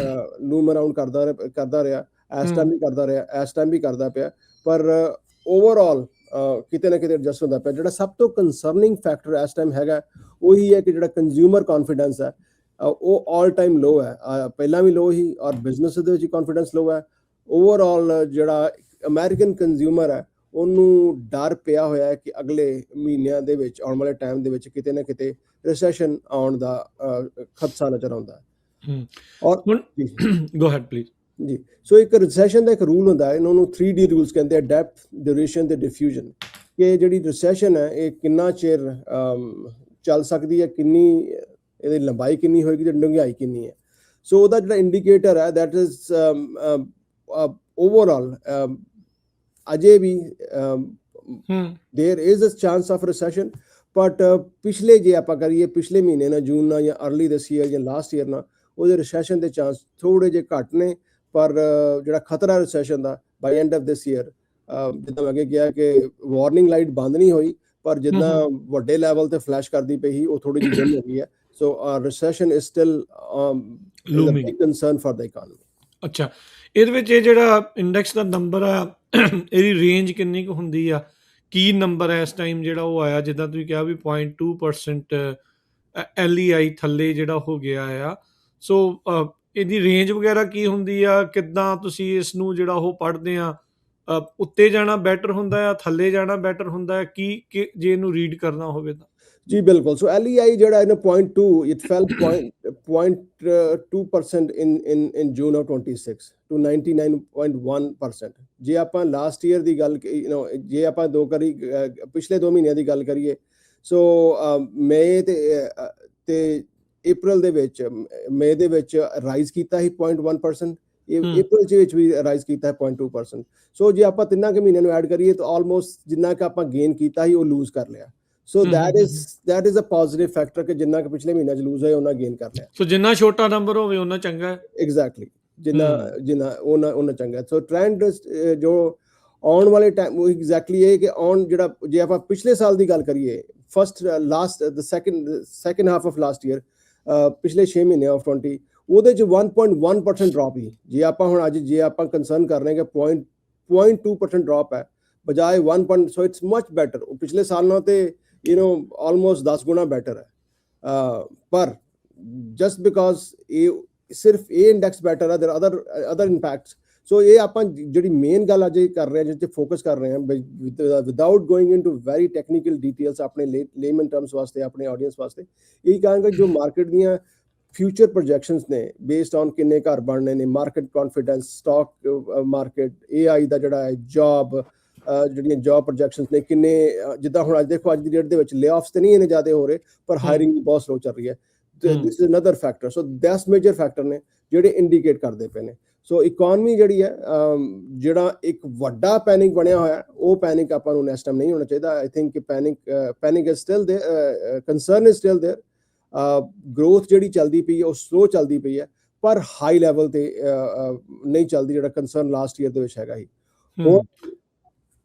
ਲੂਮ ਅਰਾਊਂਡ ਕਰਦਾ ਰਿਹਾ, ਇਸ ਟਾਈਮ ਵੀ ਕਰਦਾ ਰਿਹਾ, ਇਸ ਟਾਈਮ ਵੀ ਕਰਦਾ ਪਿਆ, ਪਰ ਓਵਰਆਲ ਕਿਤੇ ਨਾ ਕਿਤੇ ਐਡਜਸਟ ਹੁੰਦਾ ਪਿਆ। ਜਿਹੜਾ ਸਭ ਤੋਂ ਕੰਸਰਨਿੰਗ ਫੈਕਟਰ ਇਸ ਟਾਈਮ ਹੈਗਾ ਉਹੀ ਹੈ ਕਿ ਜਿਹੜਾ ਕੰਜ਼ਿਊਮਰ ਕੌਨਫੀਡੈਂਸ ਹੈ ਉਹ ਆਲ ਟਾਈਮ ਲੋ ਹੈ। ਪਹਿਲਾਂ ਵੀ ਲੋ ਹੀ, ਔਰ ਬਿਜ਼ਨਸ ਦੇ ਵਿੱਚ ਕੌਨਫੀਡੈਂਸ ਲੋ ਹੈ। ਓਵਰਆਲ ਜਿਹੜਾ ਅਮਰੀਕਨ ਕੰਜ਼ਿਊਮਰ ਹੈ ਉਹਨੂੰ ਡਰ ਪਿਆ ਹੋਇਆ ਹੈ ਕਿ ਅਗਲੇ ਮਹੀਨਿਆਂ ਦੇ ਵਿੱਚ, ਆਉਣ ਵਾਲੇ ਟਾਈਮ ਦੇ ਵਿੱਚ ਕਿਤੇ ਨਾ ਕਿਤੇ ਰਿਸੈਸ਼ਨ ਆਉਣ ਦਾ ਖਦਸ਼ਾ ਨਜ਼ਰ ਆਉਂਦਾ ਹੈ। ਔਰ ਗੋ ਹੈਡ ਪਲੀਜ਼ ਜੀ। ਸੋ ਇੱਕ ਰਿਸੈਸ਼ਨ ਦਾ ਇੱਕ ਰੂਲ ਹੁੰਦਾ ਹੈ, ਇਹਨਾਂ ਨੂੰ 3D ਰੂਲਸ ਕਹਿੰਦੇ ਆ, ਡੈਪਥ, ਡਿਊਰੇਸ਼ਨ ਤੇ ਡਿਫਿਊਜ਼ਨ, ਕਿ ਜਿਹੜੀ ਰਿਸੈਸ਼ਨ ਹੈ ਇਹ ਕਿੰਨਾ ਚਿਰ ਚੱਲ ਸਕਦੀ ਹੈ, ਕਿੰਨੀ ਇਹਦੀ ਲੰਬਾਈ ਕਿੰਨੀ ਹੋਏਗੀ ਤੇ ਡੂੰਘਾਈ ਕਿੰਨੀ ਹੈ। ਸੋ ਉਹਦਾ ਜਿਹੜਾ ਇੰਡੀਕੇਟਰ ਹੈ ਦੈਟ ਇਜ਼ ਓਵਰਆਲ ਅਜੇ ਵੀ there is a chance of recession, but ਪਿਛਲੇ ਜੇ ਆਪਾਂ ਕਰੀਏ ਪਿਛਲੇ ਮਹੀਨੇ ਨਾਲ, ਜੂਨ ਨਾਲ ਜਾਂ ਅਰਲੀ ਦਿਸ ਈਅਰ ਜਾਂ ਲਾਸਟ ਈਅਰ ਨਾਲ, ਉਹਦੇ ਰਿਸੈਸ਼ਨ ਦੇ ਚਾਂਸ ਥੋੜੇ ਜਿਹੇ ਘੱਟ ਨੇ। ਪਰ ਜਿਹੜਾ ਖਤਰਾ ਰਿਸੈਸ਼ਨ ਦਾ by end of this year, ਜਿੱਦਾਂ ਅੱਗੇ ਕਿਹਾ ਕਿ ਵਾਰਨਿੰਗ ਲਾਈਟ ਬੰਦ ਨਹੀਂ ਹੋਈ, ਪਰ ਜਿੱਦਾਂ ਵੱਡੇ ਲੈਵਲ ਤੇ ਫਲੈਸ਼ ਕਰਦੀ ਪਈ ਸੀ ਉਹ ਥੋੜੀ ਜਿਹੀ ਡਿਮ ਹੋ ਗਈ ਹੈ। So recession is still big concern for the economy. ਅੱਛਾ, ਇਹਦੇ ਵਿੱਚ ਇਹ ਜਿਹੜਾ ਇੰਡੈਕਸ ਦਾ ਨੰਬਰ ਆ, ਇਹਦੀ ਰੇਂਜ ਕਿੰਨੀ ਕੁ ਹੁੰਦੀ ਆ? ਕੀ ਨੰਬਰ ਹੈ ਇਸ ਟਾਈਮ ਜਿਹੜਾ ਉਹ ਆਇਆ, ਜਿੱਦਾਂ ਤੁਸੀਂ ਕਿਹਾ ਵੀ 0.2% LEI ਥੱਲੇ ਜਿਹੜਾ ਹੋ ਗਿਆ ਆ। ਸੋ ਇਹਦੀ ਰੇਂਜ ਵਗੈਰਾ ਕੀ ਹੁੰਦੀ ਆ, ਕਿੱਦਾਂ ਤੁਸੀਂ ਇਸ ਨੂੰ ਜਿਹੜਾ ਉਹ ਪੜ੍ਹਦੇ ਆ, ਉੱਤੇ ਜਾਣਾ ਬੈਟਰ ਹੁੰਦਾ ਆ, ਥੱਲੇ ਜਾਣਾ ਬੈਟਰ ਹੁੰਦਾ ਹੈ, ਕਿ ਜੇ ਇਹਨੂੰ ਰੀਡ ਕਰਨਾ ਹੋਵੇ ਤਾਂ? ਜੀ ਬਿਲਕੁਲ। ਸੋ LEI ਜਿਹੜਾ ਇਹਨੇ 0.2 it fail 0.2% in June of 26 to 99.1%। ਜੇ ਆਪਾਂ ਲਾਸਟ ਈਅਰ ਦੀ ਗੱਲ ਜੇ ਆਪਾਂ ਪਿਛਲੇ 2 ਮਹੀਨਿਆਂ ਦੀ ਗੱਲ ਕਰੀਏ, ਸੋ ਮਈ ਤੇ ਅਪ੍ਰੈਲ ਦੇ ਵਿੱਚ ਰਾਈਜ਼ ਕੀਤਾ ਸੀ 0.1%, ਅਪ੍ਰੈਲ ਦੇ ਵਿੱਚ ਵੀ ਰਾਈਜ਼ ਕੀਤਾ ਹੈ 0.2%। ਸੋ ਜੇ ਆਪਾਂ 3 ਮਹੀਨਿਆਂ ਨੂੰ ਐਡ ਕਰੀਏ ਤਾਂ ਆਲਮੋਸਟ ਜਿੰਨਾ ਕਿ ਆਪਾਂ ਗੇਨ ਕੀਤਾ ਸੀ ਉਹ ਲੂਜ਼ ਕਰ ਲਿਆ। ਸੋ that is a positive factor ਕਿ ਜਿੰਨਾ ਕਿ ਪਿਛਲੇ ਮਹੀਨਿਆਂ 'ਚ ਲੂਜ਼ ਹੋਇਆ ਉਹਨਾਂ ਗੇਨ ਕਰ ਲਿਆ। ਸੋ ਜਿੰਨਾ ਛੋਟਾ ਨੰਬਰ ਹੋਵੇ ਉਹਨਾਂ ਚੰਗਾ ਹੈ। ਐਗਜ਼ੈਕਟਲੀ, ਜਿੰਨਾ ਉਹਨਾਂ ਚੰਗਾ। ਸੋ ਟ੍ਰੈਂਡ ਜੋ ਆਉਣ ਵਾਲੇ ਟਾਈਮ ਐਗਜ਼ੈਕਟਲੀ ਇਹ ਕਿ ਜੇ ਆਪਾਂ ਪਿਛਲੇ ਸਾਲ ਦੀ ਗੱਲ ਕਰੀਏ, second half of last year, ਪਿਛਲੇ 6 ਮਹੀਨੇ ਆਫ 20, ਉਹਦੇ 'ਚ 1.1% ਡ੍ਰੌਪ ਹੀ। ਜੇ ਆਪਾਂ ਕੰਸਰਨ ਕਰ ਰਹੇ ਹਾਂ ਕਿ 0.2% ਡ੍ਰੌਪ ਹੈ ਬਜਾਏ 1. So it's much better. ਪਿਛਲੇ ਸਾਲ ਨਾਲ ਤੇ ਆਲਮੋਸਟ 10 ਗੁਣਾ ਬੈਟਰ ਹੈ। ਪਰ ਜਸਟ ਬਿਕਾਜ਼ ਸਿਰਫ ਇਹ ਇੰਡੈਕਸ ਬੈਟਰ ਹੈ, there are other impacts। ਸੋ ਇਹ ਆਪਾਂ ਜਿਹੜੀ ਮੇਨ ਗੱਲ ਅੱਜ ਕਰ ਰਹੇ ਹਾਂ, ਜਿਸ ਤੇ ਫੋਕਸ ਕਰ ਰਹੇ ਹਾਂ, without going into very technical details, ਆਪਣੇ ਲੇਮਨ ਟਰਮਸ ਵਾਸਤੇ, ਆਪਣੇ ਆਡੀਅנס ਵਾਸਤੇ ਇਹ ਕਹਾਂਗੇ ਜੋ ਮਾਰਕੀਟ ਦੀਆਂ ਫਿਊਚਰ ਪ੍ਰੋਜੈਕਸ਼ਨਸ ਨੇ ਬੇਸਡ ਔਨ ਕਿੰਨੇ ਘਰ ਬਣਨੇ ਨੇ, market confidence, stock market, AI ਦਾ ਜਿਹੜਾ ਹੈ, ਜਿਹੜੀਆਂ ਜੌਬ ਪ੍ਰੋਜੈਕਸ਼ਨਸ ਨੇ, ਕਿੰਨੇ ਜਿੱਦਾਂ ਹੁਣ ਅੱਜ ਦੀ ਡੇਟ ਦੇ ਵਿੱਚ ਲੇਆਫਸ ਤੇ ਨਹੀਂ ਇੰਨੇ ਜ਼ਿਆਦਾ ਹੋ ਰਹੇ, ਪਰ ਹਾਇਰਿੰਗ ਬਹੁਤ ਸਲੋ ਚੱਲ ਰਹੀ ਹੈ। This is another factor. So 10 major factor ਨੇ ਜਿਹੜੇ ਇੰਡੀਕੇਟ ਕਰਦੇ ਪਏ ਨੇ। ਸੋ ਇਕਨੋਮੀ ਜਿਹੜੀ ਹੈ, ਜਿਹੜਾ ਇੱਕ ਵੱਡਾ ਪੈਨਿਕ ਬਣਿਆ ਹੋਇਆ, ਉਹ ਪੈਨਿਕ ਆਪਾਂ ਨੂੰ ਨੈਕਸਟ ਟਾਈਮ ਨਹੀਂ ਹੋਣਾ ਚਾਹੀਦਾ। ਆਈ ਥਿੰਕ ਕਿ panic is still there, concern is still there. Growth ਜਿਹੜੀ ਚੱਲਦੀ ਪਈ ਹੈ ਉਹ ਸਲੋ ਚੱਲਦੀ ਪਈ ਹੈ, ਪਰ ਹਾਈ ਲੈਵਲ ਤੇ ਨਹੀਂ ਚੱਲਦੀ, ਜਿਹੜਾ ਕੰਸਰਨ ਲਾਸਟ ਈਅਰ ਦੇ ਵਿੱਚ ਹੈਗਾ ਹੀ।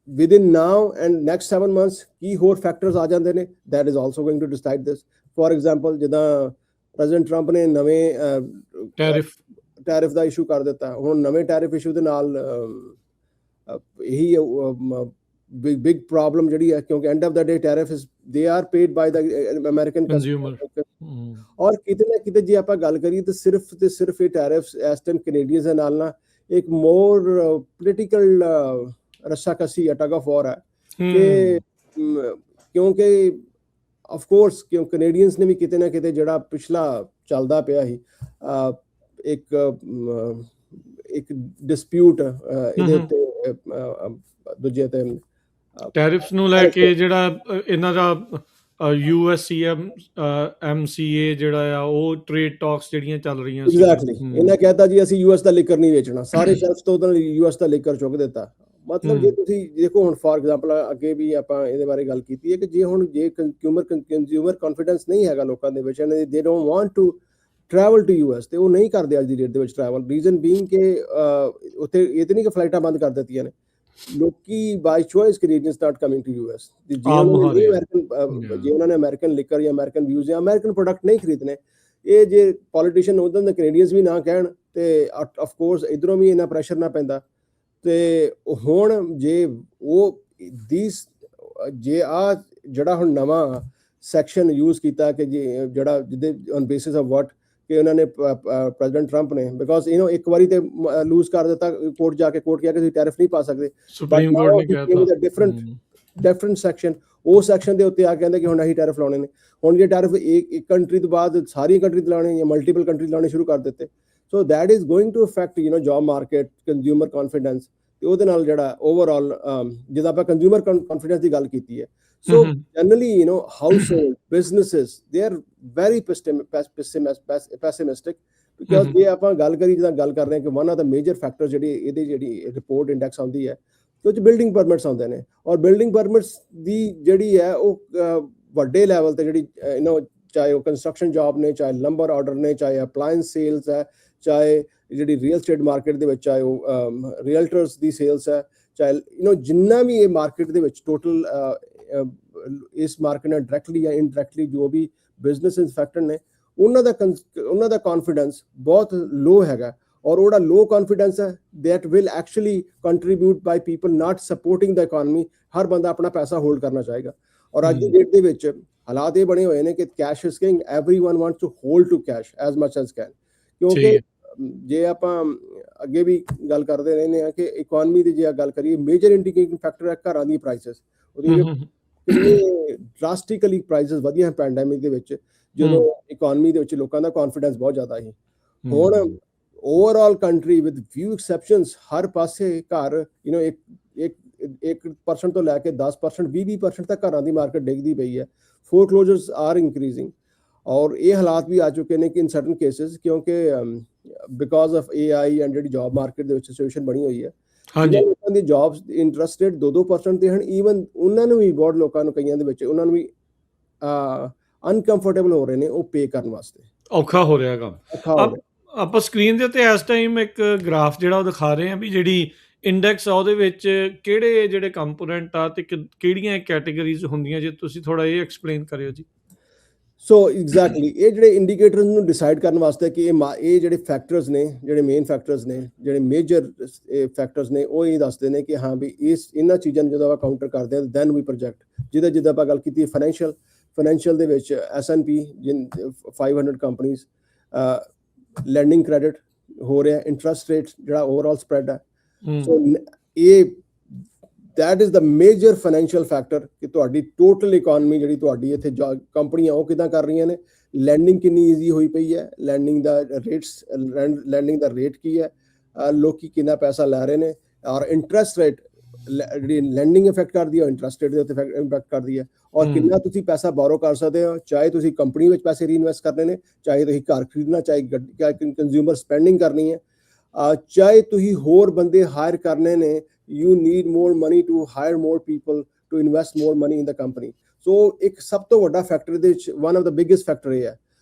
within now and next 7 months ਕੀ ਹੋਰ ਫੈਕਟਰਸ ਆ ਜਾਂਦੇ ਨੇ, that is also going to decide this। for example, ਜਿੱਦਾਂ ਪ੍ਰੈਜ਼ੀਡੈਂਟ ਟਰੰਪ ਨੇ ਨਵੇਂ ਟੈਰਿਫ ਦਾ ਇਸ਼ੂ ਕਰ ਦਿੱਤਾ। ਹੁਣ ਨਵੇਂ ਟੈਰਿਫ ਇਸ਼ੂ ਦੇ ਨਾਲ ਇਹੀ ਬਿਗ ਪ੍ਰੋਬਲਮ ਜਿਹੜੀ ਹੈ, ਕਿਉਂਕਿ end of the day tariff they are paid by the American consumer। ਔਰ ਕਿਤੇ ਨਾ ਕਿਤੇ ਜੇ ਆਪਾਂ ਗੱਲ ਕਰੀਏ ਤਾਂ ਸਿਰਫ ਇਹ ਟੈਰਿਫਸ ਇਸ ਟਾਈਮ ਕੈਨੇਡੀਅਨਸ ਦੇ ਨਾਲ ਨਾ ਇੱਕ ਮੋਰ ਪੋਲੀਟੀਕਲ ਰੱਸਾਕਸੀ, ਟਗ ਆਫ ਵਾਰ ਹੈ ਕਿ ਕਿਉਂਕਿ ਆਫ ਕੋਰਸ ਕੈਨੇਡੀਅਨਸ ਨੇ ਵੀ ਕਿਤੇ ਨਾ ਕਿਤੇ ਜਿਹੜਾ ਪਿਛਲਾ ਚੱਲਦਾ ਪਿਆ ਸੀ ਇੱਕ ਡਿਸਪਿਊਟ ਇਹਦੇ ਉੱਤੇ ਦੂਜੇ ਤੇ ਟੈਰਿਫਸ ਨੂੰ ਲੈ ਕੇ, ਜਿਹੜਾ ਇਹਨਾਂ ਦਾ USMCA ਜਿਹੜਾ ਆ, ਉਹ ਟ੍ਰੇਡ ਟਾਕਸ ਜਿਹੜੀਆਂ ਚੱਲ ਰਹੀਆਂ ਸੀ। ਐਗਜ਼ੈਕਟਲੀ, ਇਹਨਾਂ ਕਹਿਤਾ ਜੀ ਅਸੀਂ US ਦਾ ਲਿਕਰ ਨਹੀਂ ਵੇਚਣਾ, ਸਾਰੇ ਸ਼ੈਲਫ ਤੋਂ US ਦਾ ਲਿਕਰ ਚੁੱਕ ਦਿੱਤਾ। ਮਤਲਬ ਜੇ ਤੁਸੀਂ ਦੇਖੋ, ਹੁਣ ਫਾਰ ਐਗਜ਼ਾਮਪਲ ਅੱਗੇ ਵੀ ਆਪਾਂ ਇਹਦੇ ਬਾਰੇ ਗੱਲ ਕੀਤੀ ਹੈ ਕਿ ਜੇ ਕੰਜ਼ਿਊਮਰ ਕੌਨਫੀਡੈਂਸ ਨਹੀਂ ਹੈਗਾ ਲੋਕਾਂ ਦੇ ਵਿੱਚ, they don't want to travel to US, ਤੇ ਉਹ ਨਹੀਂ ਕਰਦੇ ਅੱਜ ਦੀ ਡੇਟ ਦੇ ਵਿੱਚ ਟਰੈਵਲ। ਰੀਜ਼ਨ ਬੀਇੰਗ ਕਿ ਉੱਥੇ ਇਹ ਤੇ ਨਹੀਂ ਕਿ ਫਲਾਈਟਾਂ ਬੰਦ ਕਰ ਦਿੱਤੀਆਂ ਨੇ, ਲੋਕੀ by choice Canadians start coming to US। ਜੇ ਉਹਨਾਂ ਨੇ ਅਮਰੀਕਨ ਲਿਕਰ ਜਾਂ ਅਮਰੀਕਨ ਵਿਊਜ਼ ਜਾਂ ਅਮਰੀਕਨ ਪ੍ਰੋਡਕਟ ਨਹੀਂ ਖਰੀਦਣੇ, ਇਹ ਜੇ ਪੋਲੀਟੀਸ਼ੀਅਨ ਉਦੋਂ ਦੇ ਕੈਨੇਡੀਅਨਸ ਵੀ ਨਾ ਕਹਿਣ ਤੇ ਆਫ ਕੋਰਸ ਇਧਰੋਂ ਵੀ ਇੰਨਾ ਪ੍ਰੈਸ਼ਰ ਨਾ ਪੈਂਦਾ। ਤੇ ਹੁਣ ਜੇ ਜਿਹੜਾ ਹੁਣ ਨਵਾਂ ਸੈਕਸ਼ਨ ਯੂਜ਼ ਕੀਤਾ ਕਿ ਜਿਹੜਾ ਜਿਹਦੇ ਔਨ ਬੇਸਿਸ ਆਫ ਵਾਟ ਕਿ ਉਹਨਾਂ ਨੇ ਪ੍ਰੈਜ਼ੀਡੈਂਟ ਟਰੰਪ ਨੇ, ਬਿਕਾਜ਼ ਇੱਕ ਵਾਰੀ ਤੇ ਲੂਜ਼ ਕਰ ਦਿੱਤਾ, ਕੋਰਟ ਜਾ ਕੇ ਕੋਰਟ ਕਿਹਾ ਕਿ ਤੁਸੀਂ ਟੈਰਿਫ ਨਹੀਂ ਪਾ ਸਕਦੇ, ਸੁਪਰੀਮ ਕੋਰਟ ਨੇ ਕਹਿਤਾ ਡਿਫਰੈਂਟ ਸੈਕਸ਼ਨ, ਉਹ ਸੈਕਸ਼ਨ ਦੇ ਉੱਤੇ ਆ ਕਹਿੰਦੇ ਕਿ ਹੁਣ ਅਸੀਂ ਟੈਰਿਫ ਲਾਉਣੇ ਨੇ। ਹੁਣ ਜੇ ਟੈਰਿਫ ਇੱਕ ਕੰਟਰੀ ਤੋਂ ਬਾਅਦ ਸਾਰੀ ਕੰਟਰੀ ਤੇ ਲਾਉਣੇ ਜਾਂ ਮਲਟੀਪਲ ਕੰਟਰੀ ਲਾਉਣੇ ਸ਼ੁਰੂ ਕਰ ਦਿੱਤੇ, so that is going to affect job market, consumer confidence, ਤੇ ਉਹਦੇ ਨਾਲ ਜਿਹੜਾ ਓਵਰਆਲ ਜਿੱਦਾਂ ਆਪਾਂ ਕੰਜ਼ਿਊਮਰ ਕੌਨਫੀਡੈਂਸ ਦੀ ਗੱਲ ਕੀਤੀ ਹੈ, so generally household businesses they are very pessimistic because ਜੇ ਆਪਾਂ ਗੱਲ ਕਰੀ ਜਿੱਦਾਂ ਗੱਲ ਕਰ ਰਹੇ ਹਾਂ ਕਿ one of the major factors ਜਿਹੜੀ ਰਿਪੋਰਟ ਇੰਡੈਕਸ ਆਉਂਦੀ ਹੈ ਉਹ 'ਚ ਬਿਲਡਿੰਗ ਪਰਮਿਟਸ ਆਉਂਦੇ ਨੇ, ਔਰ ਬਿਲਡਿੰਗ ਪਰਮਿਟਸ ਦੀ ਜਿਹੜੀ ਹੈ ਉਹ ਵੱਡੇ ਲੈਵਲ ਤੇ ਜਿਹੜੀ ਚਾਹੇ ਉਹ ਕੰਸਟਰਕਸ਼ਨ ਜੌਬ ਨੇ, ਚਾਹੇ ਲੰਬਰ ਆਰਡਰ ਨੇ, ਚਾਹੇ ਅਪਲਾਇੰਸ ਸੇਲਸ ਹੈ, ਚਾਹੇ ਜਿਹੜੀ ਰੀਅਲ ਸਟੇਟ ਮਾਰਕੀਟ ਦੇ ਵਿੱਚ ਚਾਹੇ ਉਹ ਰੀਅਲਟਰਸ ਦੀ ਸੇਲਸ ਹੈ, ਚਾਹੇ ਜਿੰਨਾ ਵੀ ਇਹ ਮਾਰਕੀਟ ਦੇ ਵਿੱਚ ਟੋਟਲ ਇਸ ਮਾਰਕੀਟ ਨਾਲ ਡਾਇਰੈਕਟਲੀ ਜਾਂ ਇਨਡਾਇਰੈਕਟਲੀ ਜੋ ਵੀ ਬਿਜ਼ਨਸ ਇਨਫੈਕਟਡ ਨੇ, ਉਹਨਾਂ ਦਾ ਕੌਨਫੀਡੈਂਸ ਬਹੁਤ ਲੋ ਹੈਗਾ। ਔਰ ਉਹਦਾ ਲੋ ਕੌਨਫੀਡੈਂਸ ਹੈ that will actually contribute by people not supporting the economy। ਹਰ ਬੰਦਾ ਆਪਣਾ ਪੈਸਾ ਹੋਲਡ ਕਰਨਾ ਚਾਹੇਗਾ, ਔਰ ਅੱਜ ਦੀ ਡੇਟ ਦੇ ਵਿੱਚ ਹਾਲਾਤ ਇਹ ਬਣੇ ਹੋਏ ਨੇ ਕਿ cash is king, everyone wants to hold to cash as much as can, ਕਿਉਂਕਿ ਜੇ ਆਪਾਂ ਅੱਗੇ ਵੀ ਗੱਲ ਕਰਦੇ ਰਹਿੰਦੇ ਆ ਕਿ ਇਕਨੋਮੀ ਦੀ ਜੇ ਗੱਲ ਕਰੀਏ, ਮੇਜਰ ਇੰਡੀਕੇਟਿੰਗ ਫੈਕਟਰ ਹੈ ਘਰਾਂ ਦੀ ਪ੍ਰਾਈਸਿਸ, ਉਹਦੀ ਕਿੰਨੇ ਡਰਾਸਟਿਕਲੀ ਪ੍ਰਾਈਸਿਸ ਵਧੀਆਂ ਪੈਂਡੈਮਿਕ ਦੇ ਵਿੱਚ, ਜਦੋਂ ਇਕਨੋਮੀ ਦੇ ਵਿੱਚ ਲੋਕਾਂ ਦਾ ਕੌਨਫੀਡੈਂਸ ਬਹੁਤ ਜ਼ਿਆਦਾ ਸੀ। ਹੁਣ overall country with few exceptions ਹਰ ਪਾਸੇ ਘਰ ਇੱਕ 1% ਤੋਂ ਲੈ ਕੇ 10%, 20% ਤੱਕ ਘਰਾਂ ਦੀ ਮਾਰਕੀਟ ਡਿੱਗਦੀ ਪਈ ਹੈ। ਫੋਰਕਲੋਜ਼ਰਸ ਆਰ ਇੰਕਰੀਜ਼ਿੰਗ, ਔਰ ਇਹ ਹਾਲਾਤ ਵੀ ਆ ਚੁੱਕੇ ਨੇ ਕਿ ਇਨ ਸਰਟਨ ਕੇਸਿਸ, ਕਿਉਂਕਿ ਬਿਕਾਜ਼ ਆਫ AI ਐਂਡ ਜਿਹੜੀ ਜੌਬ ਮਾਰਕੀਟ ਦੇ ਵਿੱਚ ਸਿਚੁਏਸ਼ਨ ਬਣੀ ਹੋਈ ਹੈ, ਲੋਕਾਂ ਦੀ ਜੌਬਸ ਇੰਟਰਸਟ ਰੇਟ 2% ਤੇ ਹਨ। ਈਵਨ ਉਹਨਾਂ ਨੂੰ ਵੀ ਬਹੁਤ ਲੋਕਾਂ ਨੂੰ, ਕਈਆਂ ਦੇ ਵਿੱਚ ਉਹਨਾਂ ਨੂੰ ਵੀ ਅਨਕੰਫਰਟੇਬਲ ਹੋ ਰਹੇ ਨੇ ਉਹ ਪੇ ਕਰਨ ਵਾਸਤੇ, ਔਖਾ ਹੋ ਰਿਹਾ ਕੰਮ। ਆਪਾਂ ਸਕਰੀਨ ਦੇ ਉੱਤੇ ਇਸ ਟਾਈਮ ਇੱਕ ਗ੍ਰਾਫ ਜਿਹੜਾ ਉਹ ਦਿਖਾ ਰਹੇ ਹਾਂ ਵੀ ਜਿਹੜੀ ਇੰਡੈਕਸ ਆ ਉਹਦੇ ਵਿੱਚ ਕਿਹੜੇ ਜਿਹੜੇ ਕੰਪੋਨੈਂਟ ਆ ਤੇ ਕਿਹੜੀਆਂ ਕੈਟੇਗਰੀਜ਼ ਹੁੰਦੀਆਂ, ਜੇ ਤੁਸੀਂ ਥੋੜਾ ਇਹ ਐਕਸਪਲੇਨ ਕਰਿਓ ਜੀ। ਸੋ ਐਗਜ਼ੈਕਟਲੀ ਇਹ ਜਿਹੜੇ ਇੰਡੀਕੇਟਰਸ ਨੂੰ ਡਿਸਾਈਡ ਕਰਨ ਵਾਸਤੇ ਕਿ ਇਹ ਜਿਹੜੇ ਫੈਕਟਰਸ ਨੇ, ਜਿਹੜੇ ਮੇਨ ਫੈਕਟਰਸ ਨੇ, ਜਿਹੜੇ ਮੇਜਰ ਫੈਕਟਰਸ ਨੇ, ਉਹ ਇਹ ਦੱਸਦੇ ਨੇ ਕਿ ਹਾਂ ਵੀ ਇਹਨਾਂ ਚੀਜ਼ਾਂ ਨੂੰ ਜਦੋਂ ਆਪਾਂ ਕਾਊਂਟਰ ਕਰਦੇ ਹਾਂ ਦੈਨ ਵੀ ਪ੍ਰੋਜੈਕਟ, ਜਿੱਦਾਂ ਆਪਾਂ ਗੱਲ ਕੀਤੀ ਫਾਈਨੈਂਸ਼ੀਅਲ ਦੇ ਵਿੱਚ S&P 500 ਕੰਪਨੀਜ਼, ਲੈਂਡਿੰਗ ਕ੍ਰੈਡਿਟ ਹੋ ਰਿਹਾ, ਇੰਟਰਸਟ ਰੇਟ ਜਿਹੜਾ ਓਵਰਆਲ ਸਪਰੈਡ ਹੈ। ਸੋ ਇਹ that is the major financial factor ਕਿ ਤੁਹਾਡੀ ਟੋਟਲ ਇਕਨੋਮੀ ਜਿਹੜੀ ਤੁਹਾਡੀ ਇੱਥੇ ਕੰਪਨੀਆਂ ਉਹ ਕਿੱਦਾਂ ਕਰ ਰਹੀਆਂ ਨੇ, ਲੈਂਡਿੰਗ ਕਿੰਨੀ ਈਜ਼ੀ ਹੋਈ ਪਈ ਹੈ, ਲੈਂਡਿੰਗ ਦਾ ਰੇਟ ਕੀ ਹੈ, ਲੋਕੀ ਕਿੰਨਾ ਪੈਸਾ ਲੈ ਰਹੇ ਨੇ, ਔਰ ਇੰਟਰਸਟ ਰੇਟ ਜਿਹੜੀ ਲੈਂਡਿੰਗ ਇਫੈਕਟ ਕਰਦੀ ਹੈ, ਇੰਟਰਸਟ ਰੇਟ ਦੇ ਉੱਤੇ ਇੰਪੈਕਟ ਕਰਦੀ ਹੈ, ਔਰ ਕਿੰਨਾ ਤੁਸੀਂ ਪੈਸਾ ਬੋਰੋ ਕਰ ਸਕਦੇ ਹੋ, ਚਾਹੇ ਤੁਸੀਂ ਕੰਪਨੀ ਵਿੱਚ ਪੈਸੇ ਰੀਇਨਵੈਸਟ ਕਰਨੇ ਨੇ, ਚਾਹੇ ਤੁਸੀਂ ਘਰ ਖਰੀਦਣਾ, ਚਾਹੇ ਕੰਜ਼ਿਊਮਰ ਸਪੈਂਡਿੰਗ ਕਰਨੀ ਹੈ, ਚਾਹੇ ਤੁਸੀਂ ਹੋਰ ਬੰਦੇ ਹਾਇਰ ਕਰਨੇ ਨੇ, you need more money to hire more people to invest more money in the company. So ਇੱਕ ਸਭ ਤੋਂ ਵੱਡਾ ਫੈਕਟਰ ਦੇ ਵਿੱਚ one of the biggest factor ਇਹ ਹੈ।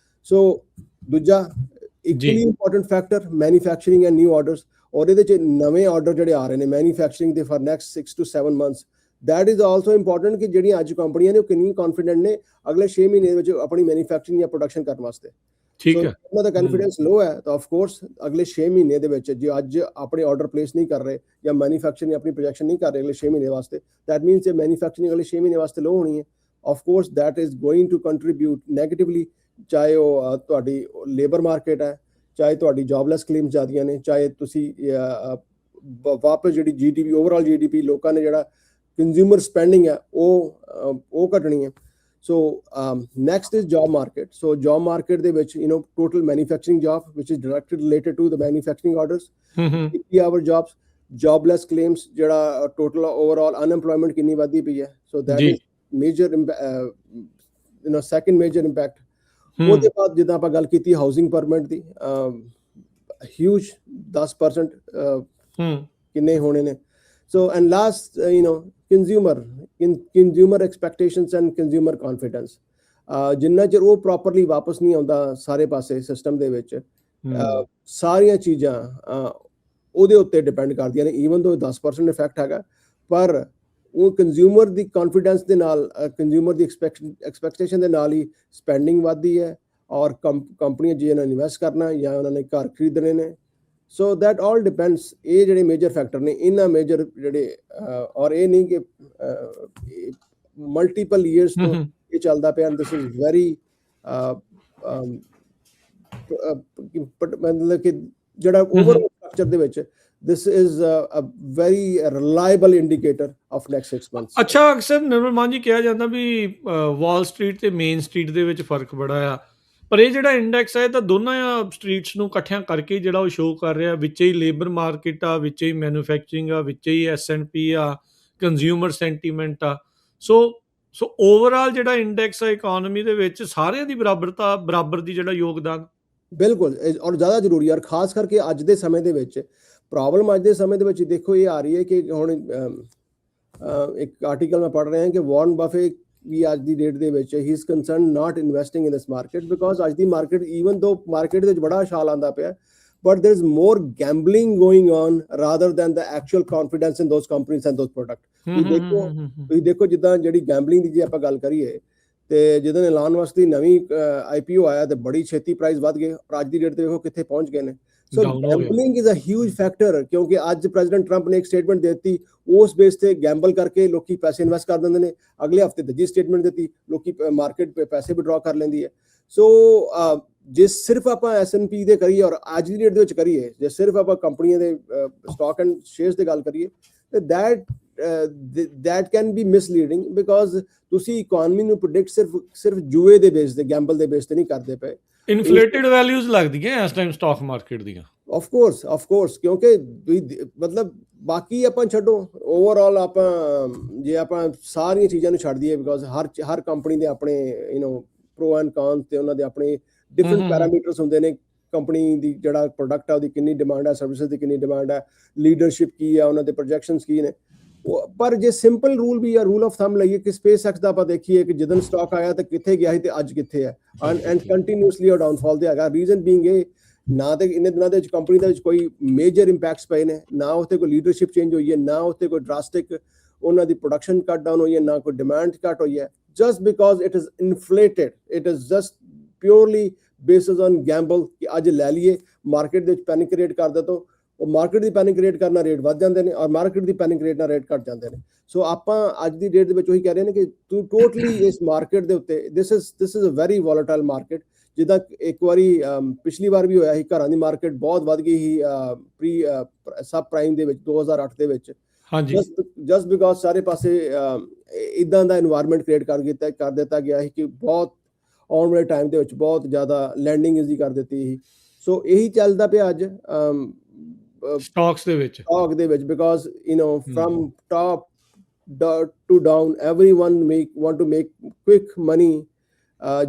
ਸੋ ਦੂਜਾ equally important factor manufacturing and new orders, ਔਰ ਇਹਦੇ ਚ ਨਵੇਂ ਆਰਡਰ ਜਿਹੜੇ ਆ ਰਹੇ ਨੇ ਮੈਨੂਫੈਕਚਰਿੰਗ ਦੇ for next 6 to 7 months, that is also important ਕਿ ਜਿਹੜੀਆਂ ਅੱਜ ਕੰਪਨੀਆਂ ਨੇ ਉਹ ਕਿੰਨੀ ਕੌਨਫੀਡੈਂਟ ਨੇ ਅਗਲੇ 6 ਮਹੀਨੇ ਦੇ ਵਿੱਚ ਆਪਣੀ ਮੈਨੂਫੈਕਚਰਿੰਗ ਜਾਂ ਪ੍ਰੋਡਕਸ਼ਨ ਕਰਨ ਵਾਸਤੇ। ਠੀਕ ਹੈ, ਉਹਨਾਂ ਦਾ ਕੌਨਫੀਡੈਂਸ ਲੋ ਹੈ ਤਾਂ ਆਫ ਕੋਰਸ ਅਗਲੇ 6 ਮਹੀਨੇ ਦੇ ਵਿੱਚ ਜੇ ਅੱਜ ਆਪਣੇ ਆਰਡਰ ਪਲੇਸ ਨਹੀਂ ਕਰ ਰਹੇ ਜਾਂ ਮੈਨੂਫੈਕਚਰਿੰਗ ਆਪਣੀ ਪ੍ਰੋਜੈਕਸ਼ਨ ਨਹੀਂ ਕਰ ਰਹੇ ਅਗਲੇ 6 ਮਹੀਨੇ ਵਾਸਤੇ, ਦੈਟ ਮੀਨਸ ਇਹ ਮੈਨੂਫੈਕਚਰਿੰਗ ਅਗਲੇ 6 ਮਹੀਨੇ ਵਾਸਤੇ ਲੋ ਹੋਣੀ ਹੈ। Of course that is going to contribute negatively, ਚਾਹੇ ਉਹ ਤੁਹਾਡੀ ਲੇਬਰ ਮਾਰਕੀਟ ਹੈ, ਚਾਹੇ ਤੁਹਾਡੀ ਜੌਬਲੈਸ ਕਲੇਮਸ ਜ਼ਿਆਦੀਆਂ ਨੇ, ਚਾਹੇ ਤੁਸੀਂ ਵਾਪਸ ਜਿਹੜੀ GDP ਓਵਰਆਲ GDP ਲੋਕਾਂ ਨੇ ਜਿਹੜਾ ਕੰਜ਼ਿਊਮਰ ਸਪੈਂਡਿੰਗ ਹੈ ਉਹ ਘਟਣੀ ਹੈ। So next is job market. So job market ਦੇ ਵਿੱਚ total manufacturing job which is directly related to the manufacturing orders, 50-hour jobs, jobless claims ਜਿਹੜਾ total overall unemployment ਕਿੰਨੀ ਵਧਦੀ ਪਈ ਹੈ, so that is major second major impact। ਉਹਦੇ ਬਾਅਦ ਜਿੱਦਾਂ ਆਪਾਂ ਗੱਲ ਕੀਤੀ ਹਾਊਸਿੰਗ ਪਰਮਿਟ ਦੀ, huge 10% ਕਿੰਨੇ ਹੋਣੇ ਨੇ। So and last consumer expectations and consumer confidence, ਜਿੰਨਾ ਚਿਰ ਉਹ ਪ੍ਰੋਪਰਲੀ ਵਾਪਸ ਨਹੀਂ ਆਉਂਦਾ ਸਾਰੇ ਪਾਸੇ ਸਿਸਟਮ ਦੇ ਵਿੱਚ, ਸਾਰੀਆਂ ਚੀਜ਼ਾਂ ਉਹਦੇ ਉੱਤੇ ਡਿਪੈਂਡ ਕਰਦੀਆਂ ਨੇ। ਈਵਨ ਦੋ 10% ਇਫੈਕਟ ਹੈਗਾ, ਪਰ ਉਹ ਕੰਜ਼ਿਊਮਰ ਦੀ ਕੌਨਫੀਡੈਂਸ ਦੇ ਨਾਲ, ਕੰਜ਼ਿਊਮਰ ਦੀ ਐਕਸਪੈਕਟੇਸ਼ਨ ਦੇ ਨਾਲ ਹੀ ਸਪੈਂਡਿੰਗ ਵੱਧਦੀ ਹੈ, ਔਰ ਕੰਪਨੀਆਂ ਜਿਹਨਾਂ ਨੇ ਇਨਵੈਸਟ ਕਰਨਾ ਜਾਂ ਉਹਨਾਂ ਨੇ ਘਰ ਖਰੀਦਣੇ ਨੇ। So that all depends. ਇਹ ਜਿਹੜੇ ਮੇਜਰ ਫੈਕਟਰ ਨੇ, ਇਹਨਾਂ ਮੇਜਰ ਜਿਹੜੇ ਔਰ ਇਹ ਨਹੀਂ ਕਿ ਮਲਟੀਪਲ ਈਅਰਸ ਤੋਂ ਇਹ ਚੱਲਦਾ ਪਿਆ। ਦਿਸ ਇਜ਼ ਵੈਰੀ ਮਤਲਬ ਕਿ ਜਿਹੜਾ ਓਵਰਆਲ ਸਟਰਕਚਰ ਦੇ ਵਿੱਚ this is a very reliable indicator of next 6 months। ਅੱਛਾ, ਅਕਸਰ ਨਿਰਮਲ ਮਾਨ ਜੀ ਕਿਹਾ ਜਾਂਦਾ ਵੀ ਵਾਲ ਸਟਰੀਟ ਤੇ ਮੇਨ ਸਟਰੀਟ ਦੇ ਵਿੱਚ ਫਰਕ ਬੜਾ ਆ, ਪਰ ਇਹ ਜਿਹੜਾ ਇੰਡੈਕਸ ਹੈ ਤਾਂ ਦੋਨਾਂ ਸਟਰੀਟਸ ਨੂੰ ਇਕੱਠਿਆਂ ਕਰਕੇ ਜਿਹੜਾ ਉਹ ਸ਼ੋਅ ਕਰ ਰਿਹਾ, ਵਿੱਚ ਹੀ ਲੇਬਰ ਮਾਰਕੀਟ ਆ, ਵਿੱਚ ਹੀ ਮੈਨੂਫੈਕਚਰਿੰਗ ਆ, ਵਿੱਚ ਹੀ S&P ਆ, ਕੰਜ਼ਿਊਮਰ ਸੈਂਟੀਮੈਂਟ ਆ। ਸੋ ਓਵਰਆਲ ਜਿਹੜਾ ਇੰਡੈਕਸ ਆ ਇਕਨੋਮੀ ਦੇ ਵਿੱਚ ਸਾਰਿਆਂ ਦੀ ਬਰਾਬਰ ਦੀ ਜਿਹੜਾ ਯੋਗਦਾਨ ਬਿਲਕੁਲ ਔਰ ਜ਼ਿਆਦਾ ਜ਼ਰੂਰੀ ਹੈ। ਔਰ ਖਾਸ ਕਰਕੇ ਅੱਜ ਦੇ ਸਮੇਂ ਦੇ ਵਿੱਚ ਪ੍ਰੋਬਲਮ ਅੱਜ ਦੇ ਸਮੇਂ ਦੇ ਵਿੱਚ ਦੇਖੋ ਇਹ ਆ ਰਹੀ ਹੈ ਕਿ ਹੁਣ ਇੱਕ ਆਰਟੀਕਲ ਮੈਂ ਪੜ੍ਹ ਰਿਹਾ ਕਿ ਵਾਰਨ ਬਫੇ ਵੀ ਅੱਜ ਦੀ ਡੇਟ ਦੇ ਵਿੱਚ ਹੀ is concern not investing in this market, because ਅੱਜ ਦੀ ਮਾਰਕੀਟ ਈਵਨ ਦੋ ਮਾਰਕੀਟ ਦੇ ਵਿੱਚ ਬੜਾ ਉਛਾਲ ਆਉਂਦਾ ਪਿਆ, but there is more gambling going on rather than the actual confidence in those companies and those products। ਤੁਸੀਂ ਦੇਖੋ ਜਿੱਦਾਂ ਜਿਹੜੀ ਗੈਂਬਲਿੰਗ ਦੀ ਜੇ ਆਪਾਂ ਗੱਲ ਕਰੀਏ ਤੇ ਜਦੋਂ ਐਲਾਨ ਵਾਸਤੇ ਨਵੀਂ IPO ਆਇਆ ਤੇ ਬੜੀ ਛੇਤੀ ਪ੍ਰਾਈਸ ਵੱਧ ਗਏ, ਔਰ ਅੱਜ ਦੀ ਡੇਟ ਤੇ ਦੇਖੋ ਕਿੱਥੇ ਪਹੁੰਚ ਗਏ ਨੇ। ਸੋ ਡਾਊਨ ਹੋ ਗਿਆ। Gambling is a huge factor, ਕਿਉਂਕਿ ਅੱਜ ਪ੍ਰੈਜ਼ੀਡੈਂਟ ਟਰੰਪ ਨੇ ਇੱਕ ਸਟੇਟਮੈਂਟ ਦਿੱਤੀ, ਉਸ ਬੇਸ ਤੇ ਗੈਂਬਲ ਕਰਕੇ ਲੋਕੀ ਪੈਸੇ ਇਨਵੈਸਟ ਕਰ ਦਿੰਦੇ ਨੇ, ਅਗਲੇ ਹਫਤੇ ਦੂਜੀ ਸਟੇਟਮੈਂਟ ਦਿੱਤੀ, ਲੋਕੀ ਮਾਰਕੀਟ 'ਤੇ ਪੈਸੇ ਵਿਡਰਾ ਕਰ ਲੈਂਦੀ ਹੈ। ਸੋ ਜੇ ਸਿਰਫ ਆਪਾਂ S&P ਦੇ ਕਰੀਏ ਔਰ ਅੱਜ ਦੀ ਡੇਟ ਦੇ ਵਿੱਚ ਕਰੀਏ, ਜੇ ਸਿਰਫ ਆਪਾਂ ਕੰਪਨੀਆਂ ਦੇ ਸਟਾਕ ਐਂਡ ਸ਼ੇਅਰਸ ਦੀ ਗੱਲ ਕਰੀਏ, ਤੇ that can be misleading, because ਤੁਸੀਂ ਇਕਨੋਮੀ ਨੂੰ ਪ੍ਰੈਡਿਕਟ ਸਿਰਫ ਜੂਏ ਦੇ ਬੇਸ ਤੇ, ਗੈਂਬਲ ਦੇ ਬੇਸ ਤੇ ਨਹੀਂ ਕਰਦੇ ਪਏ। ਇਨਫਲੇਟਡ ਵੈਲਿਊਜ਼ ਲੱਗਦੀਆਂ ਇਸ ਟਾਈਮ ਸਟਾਕ ਮਾਰਕੀਟ ਦੀਆਂ। ਆਫ ਕੋਰਸ, ਕਿਉਂਕਿ ਮਤਲਬ ਬਾਕੀ ਆਪਾਂ ਛੱਡੋ, ਓਵਰਆਲ ਆਪਾਂ ਜੇ ਆਪਾਂ ਸਾਰੀਆਂ ਚੀਜ਼ਾਂ ਨੂੰ ਛੱਡ ਦਈਏ, ਬਿਕੋਜ਼ ਹਰ ਕੰਪਨੀ ਦੇ ਆਪਣੇ ਪ੍ਰੋ ਐਂਡ ਕੌਨਸ ਤੇ ਉਹਨਾਂ ਦੇ ਆਪਣੇ ਡਿਫਰੈਂਟ ਪੈਰਾਮੀਟਰਸ ਹੁੰਦੇ ਨੇ। ਕੰਪਨੀ ਦੀ ਜਿਹੜਾ ਪ੍ਰੋਡਕਟ ਆ ਉਹਦੀ ਕਿੰਨੀ ਡਿਮਾਂਡ ਹੈ, ਸਰਵਿਸਿਜ਼ ਦੀ ਕਿੰਨੀ ਡਿਮਾਂਡ ਹੈ, ਲੀਡਰਸ਼ਿਪ ਕੀ ਹੈ, ਉਹਨਾਂ ਦੇ ਪ੍ਰੋਜੈਕਸ਼ਨਸ ਕੀ ਨੇ। ਪਰ ਜੇ ਸਿੰਪਲ ਰੂਲ ਵੀ ਆ, ਰੂਲ ਆਫ ਥੰਬ ਲਈਏ ਕਿ SpaceX ਦਾ ਆਪਾਂ ਦੇਖੀਏ ਕਿ ਜਦੋਂ ਸਟਾਕ ਆਇਆ ਤਾਂ ਕਿੱਥੇ ਗਿਆ ਸੀ ਤੇ ਅੱਜ ਕਿੱਥੇ ਹੈ, ਐਂਡ ਕੰਟੀਨਿਊਸਲੀ ਉਹ ਡਾਊਨਫਾਲ ਤੇ ਹੈਗਾ। ਰੀਜ਼ਨ ਬੀਇੰਗ ਇਹ, ਨਾ ਤੇ ਇਹਨੇ ਦਿਨਾਂ ਦੇ ਵਿੱਚ ਕੰਪਨੀ ਦੇ ਵਿੱਚ ਕੋਈ ਮੇਜਰ ਇੰਪੈਕਟਸ ਪਏ ਨੇ, ਨਾ ਉੱਥੇ ਕੋਈ ਲੀਡਰਸ਼ਿਪ ਚੇਂਜ ਹੋਈ ਹੈ, ਨਾ ਉੱਥੇ ਕੋਈ ਡਰਾਸਟਿਕ ਉਹਨਾਂ ਦੀ ਪ੍ਰੋਡਕਸ਼ਨ ਕੱਟ ਡਾਊਨ ਹੋਈ ਹੈ, ਨਾ ਕੋਈ ਡਿਮਾਂਡ ਘੱਟ ਹੋਈ ਹੈ। Just because it is inflated, it is just purely basis on gamble ਕਿ ਅੱਜ ਲੈ ਲਈਏ, ਮਾਰਕੀਟ ਦੇ ਵਿੱਚ ਪੈਨਿਕ ਕ੍ਰੀਏਟ ਕਰ ਦੇ, ਤੋਂ ਉਹ ਮਾਰਕੀਟ ਦੀ ਪੈਨਿਕ ਕ੍ਰੀਏਟ ਕਰਨ ਨਾਲ ਰੇਟ ਵੱਧ ਜਾਂਦੇ ਨੇ, ਔਰ ਮਾਰਕੀਟ ਦੀ ਪੈਨਿਕ ਕ੍ਰੀਏਟ ਨਾਲ ਰੇਟ ਘਟ ਜਾਂਦੇ ਨੇ। ਸੋ ਆਪਾਂ ਅੱਜ ਦੀ ਡੇਟ ਦੇ ਵਿੱਚ ਉਹੀ ਕਹਿ ਰਹੇ ਨੇ ਕਿ ਤੂੰ ਟੋਟਲੀ ਇਸ ਮਾਰਕੀਟ ਦੇ ਉੱਤੇ this is a very volatile market. ਜਿੱਦਾਂ ਇੱਕ ਵਾਰੀ ਪਿਛਲੀ ਵਾਰ ਵੀ ਹੋਇਆ ਸੀ, ਘਰਾਂ ਦੀ ਮਾਰਕੀਟ ਬਹੁਤ ਵੱਧ ਗਈ ਸੀ ਪ੍ਰੀ ਸਬ ਪ੍ਰਾਈਮ ਦੇ ਵਿੱਚ 2008 ਦੇ ਵਿੱਚ, ਜਸਟ ਬਿਕੋਜ਼ ਸਾਰੇ ਪਾਸੇ ਇਦਾਂ ਦਾ এনवायरमेंट ਕ੍ਰੀਏਟ ਕਰ ਦਿੱਤਾ ਗਿਆ ਸੀ ਕਿ ਬਹੁਤ ਆਉਣ ਵਾਲੇ ਟਾਈਮ ਦੇ ਵਿੱਚ ਬਹੁਤ ਜ਼ਿਆਦਾ ਲੈਂਡਿੰਗ ਇਜ਼ੀ ਕਰ ਦਿੱਤੀ ਸੀ। ਸੋ ਇਹੀ ਚੱਲਦਾ ਪਿਆ ਅੱਜ ਸਟਾਕ ਦੇ ਵਿੱਚ, because firm top to down, everyone want to make quick money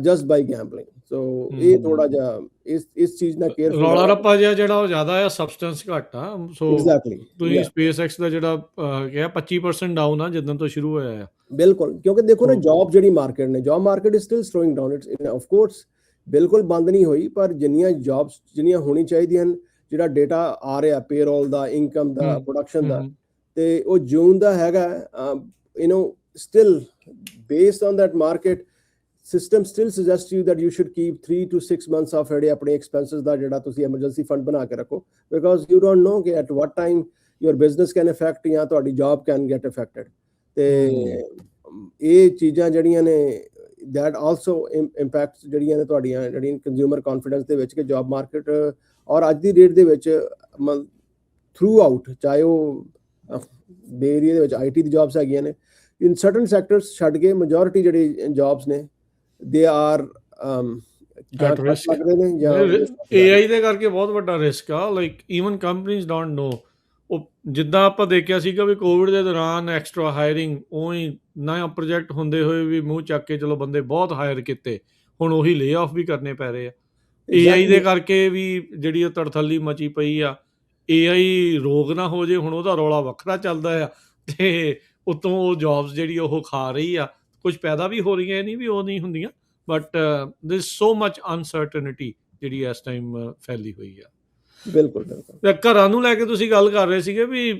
just by gambling. So ਇਹ ਥੋੜਾ ਜਿਹਾ ਇਸ ਚੀਜ਼ ਨਾਲ ਕੇਅਰਫੁਲ ਰੌਲਾ ਰੱਪਾ ਜਿਹੜਾ ਉਹ ਜ਼ਿਆਦਾ ਆ, ਸਬਸਟੈਂਸ ਘੱਟ ਆ। ਸੋ ਤੁਸੀਂ SpaceX ਦਾ ਜਿਹੜਾ ਕਿਹਾ 25% ਡਾਊਨ ਆ ਜਿੱਦਾਂ ਤੋਂ ਸ਼ੁਰੂ ਹੋਇਆ ਆ। ਬਿਲਕੁਲ, ਕਿਉਂਕਿ ਦੇਖੋ ਨਾ ਜੌਬ ਜਿਹੜੀ ਮਾਰਕੀਟ ਨੇ, job market is still slowing down. It's of course ਬਿਲਕੁਲ ਬੰਦ ਨਹੀਂ ਹੋਈ, ਪਰ ਜਿੰਨੀਆਂ ਜੌਬਸ ਜਿੰਨੀਆਂ ਹੋਣੀ ਚਾਹੀਦੀਆਂ ਹਨ, ਜਿਹੜਾ ਡੇਟਾ ਆ ਰਿਹਾ ਪੇਰੋਲ ਦਾ, ਇਨਕਮ ਦਾ, ਪ੍ਰੋਡਕਸ਼ਨ ਦਾ, ਤੇ ਉਹ ਜੂਨ ਦਾ ਹੈਗਾ, still based on that market system still suggests you that you should keep 3 to 6 months of ਜਿਹੜੇ ਆਪਣੇ expenses ਦਾ ਜਿਹੜਾ ਤੁਸੀਂ emergency fund ਬਣਾ ਕੇ ਰੱਖੋ, because you don't know ਕਿ at what time your business can affect ਜਾਂ ਤੁਹਾਡੀ job can get affected। ਤੇ ਇਹ ਚੀਜ਼ਾਂ ਜਿਹੜੀਆਂ ਨੇ that also impacts ਜਿਹੜੀਆਂ ਨੇ ਤੁਹਾਡੀਆਂ consumer confidence ਦੇ ਵਿੱਚ ਕਿ job market ਔਰ ਅੱਜ ਦੀ ਡੇਟ ਦੇ ਵਿੱਚ ਥਰੂ ਆਊਟ, ਚਾਹੇ ਉਹ ਬੇ ਏਰੀਆ ਦੇ ਵਿੱਚ IT ਦੀ ਜੌਬਸ ਹੈਗੀਆਂ ਨੇ, ਇਨ ਸਰਟਨ ਸੈਕਟਰਸ ਛੱਡ ਕੇ ਮੈਜੋਰਿਟੀ ਜਿਹੜੀ ਜੌਬਸ ਨੇ ਦੇ ਆਰ ਲੱਗ ਰਹੇ ਨੇ ਜਾਂ AI ਦੇ ਕਰਕੇ ਬਹੁਤ ਵੱਡਾ ਰਿਸਕ ਆ। Like even companies don't know. ਉਹ ਜਿੱਦਾਂ ਆਪਾਂ ਦੇਖਿਆ ਸੀਗਾ ਵੀ ਕੋਵਿਡ ਦੇ ਦੌਰਾਨ ਐਕਸਟਰਾ ਹਾਇਰਿੰਗ, ਉਹੀ ਨਵਾਂ ਪ੍ਰੋਜੈਕਟ ਹੁੰਦੇ ਹੋਏ ਵੀ ਮੂੰਹ ਚੱਕ ਕੇ ਚਲੋ ਬੰਦੇ ਬਹੁਤ ਹਾਇਰ ਕੀਤੇ, ਹੁਣ ਉਹੀ ਲੇ ਆਫ ਵੀ ਕਰਨੇ ਪੈ ਰਹੇ ਆ। AI ਦੇ ਕਰਕੇ ਵੀ ਜਿਹੜੀ ਉਹ ਤੜਥੱਲੀ ਮਚੀ ਪਈ ਆ। AI ਰੋਗ ਨਾ ਹੋ ਜੇ, ਹੁਣ ਉਹਦਾ ਰੌਲਾ ਵੱਖਰਾ ਚੱਲਦਾ ਆ, ਤੇ ਉੱਤੋਂ ਉਹ ਜੌਬਸ ਜਿਹੜੀ ਉਹ ਖਾ ਰਹੀ ਆ। ਕੁਝ ਪੈਦਾ ਵੀ ਹੋ ਰਹੀਆਂ, ਇਹ ਨਹੀਂ ਵੀ ਉਹ ਨਹੀਂ ਹੁੰਦੀਆਂ, but there is so much ਅਨਸਰਟਨਿਟੀ ਜਿਹੜੀ ਇਸ ਟਾਈਮ ਫੈਲੀ ਹੋਈ ਆ। ਬਿਲਕੁਲ। ਘਰਾਂ ਨੂੰ ਲੈ ਕੇ ਤੁਸੀਂ ਗੱਲ ਕਰ ਰਹੇ ਸੀਗੇ ਵੀ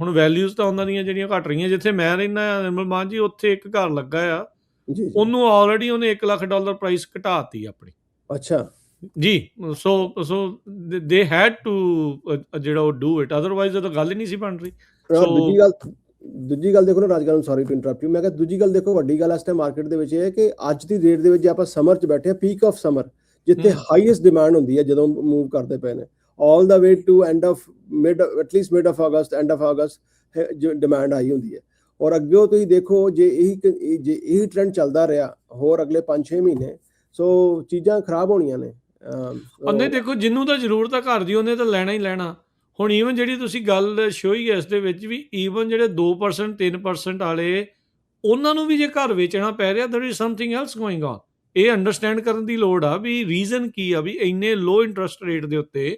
ਹੁਣ ਵੈਲਿਊਜ਼ ਤਾਂ ਉਹਨਾਂ ਦੀਆਂ ਜਿਹੜੀਆਂ ਘਟ ਰਹੀਆਂ। ਜਿੱਥੇ ਮੈਂ ਰਹਿੰਦਾ ਆ ਨਿਰਮਲ ਮਾਨ ਜੀ, ਉੱਥੇ ਇੱਕ ਘਰ ਲੱਗਾ ਆ, ਉਹਨੂੰ ਆਲਰੇਡੀ ਉਹਨੇ $1 ਲੱਖ ਪ੍ਰਾਈਸ ਘਟਾਤੀ ਆਪਣੀ। ਅੱਛਾ ਜੀ। ਸੋ ਦੇ ਹੈਡ ਟੂ ਜਿਹੜਾ ਉਹ ਡੂ ਇਟ, ਅਦਰਵਾਈਜ਼ ਤਾਂ ਗੱਲ ਹੀ ਨਹੀਂ ਸੀ ਬਣ ਰਹੀ। ਦੂਜੀ ਗੱਲ ਦੇਖੋ ਨਾ Rajguru, sorry to interrupt you, ਮੈਂ ਕਿਹਾ ਦੂਜੀ ਗੱਲ ਦੇਖੋ, ਵੱਡੀ ਗੱਲ ਇਸ ਟਾਈਮ ਮਾਰਕੀਟ ਦੇ ਵਿੱਚ ਇਹ ਹੈ ਕਿ ਅੱਜ ਦੀ ਡੇਟ ਦੇ ਵਿੱਚ ਜੇ ਆਪਾਂ ਸਮਰ 'ਚ ਬੈਠੇ ਆ, ਪੀਕ ਆਫ ਸਮਰ, ਜਿੱਥੇ ਹਾਈਐਸਟ ਡਿਮਾਂਡ ਹੁੰਦੀ ਹੈ ਜਦੋਂ ਮੂਵ ਕਰਦੇ ਪਏ ਨੇ, all the way to end of at least mid of August, end of August demand ਆਈ ਹੁੰਦੀ ਹੈ। ਔਰ ਅੱਗੇ ਤੁਸੀਂ ਦੇਖੋ ਜੇ ਇਹੀ ਟ੍ਰੈਂਡ ਚੱਲਦਾ ਰਿਹਾ ਹੋਰ ਅਗਲੇ 5-6 ਮਹੀਨੇ, ਸੋ ਚੀਜ਼ਾਂ ਖਰਾਬ ਹੋਣੀਆਂ ਨੇ। ਉਹਨੇ ਦੇਖੋ ਜਿਹਨੂੰ ਤਾਂ ਜ਼ਰੂਰਤ ਆ ਘਰ ਦੀ, ਉਹਨੇ ਤਾਂ ਲੈਣਾ ਹੀ ਲੈਣਾ। ਹੁਣ ਈਵਨ ਜਿਹੜੀ ਤੁਸੀਂ ਗੱਲ ਸ਼ੋਈ ਇਸ ਦੇ ਵਿੱਚ ਵੀ, ਈਵਨ ਜਿਹੜੇ 2% 3% ਵਾਲੇ, ਉਹਨਾਂ ਨੂੰ ਵੀ ਜੇ ਘਰ ਵੇਚਣਾ ਪੈ ਰਿਹਾ, there is something else going on। ਇਹ ਅੰਡਰਸਟੈਂਡ ਕਰਨ ਦੀ ਲੋੜ ਆ ਵੀ ਰੀਜ਼ਨ ਕੀ ਆ, ਵੀ ਇੰਨੇ ਲੋ ਇੰਟਰਸਟ ਰੇਟ ਦੇ ਉੱਤੇ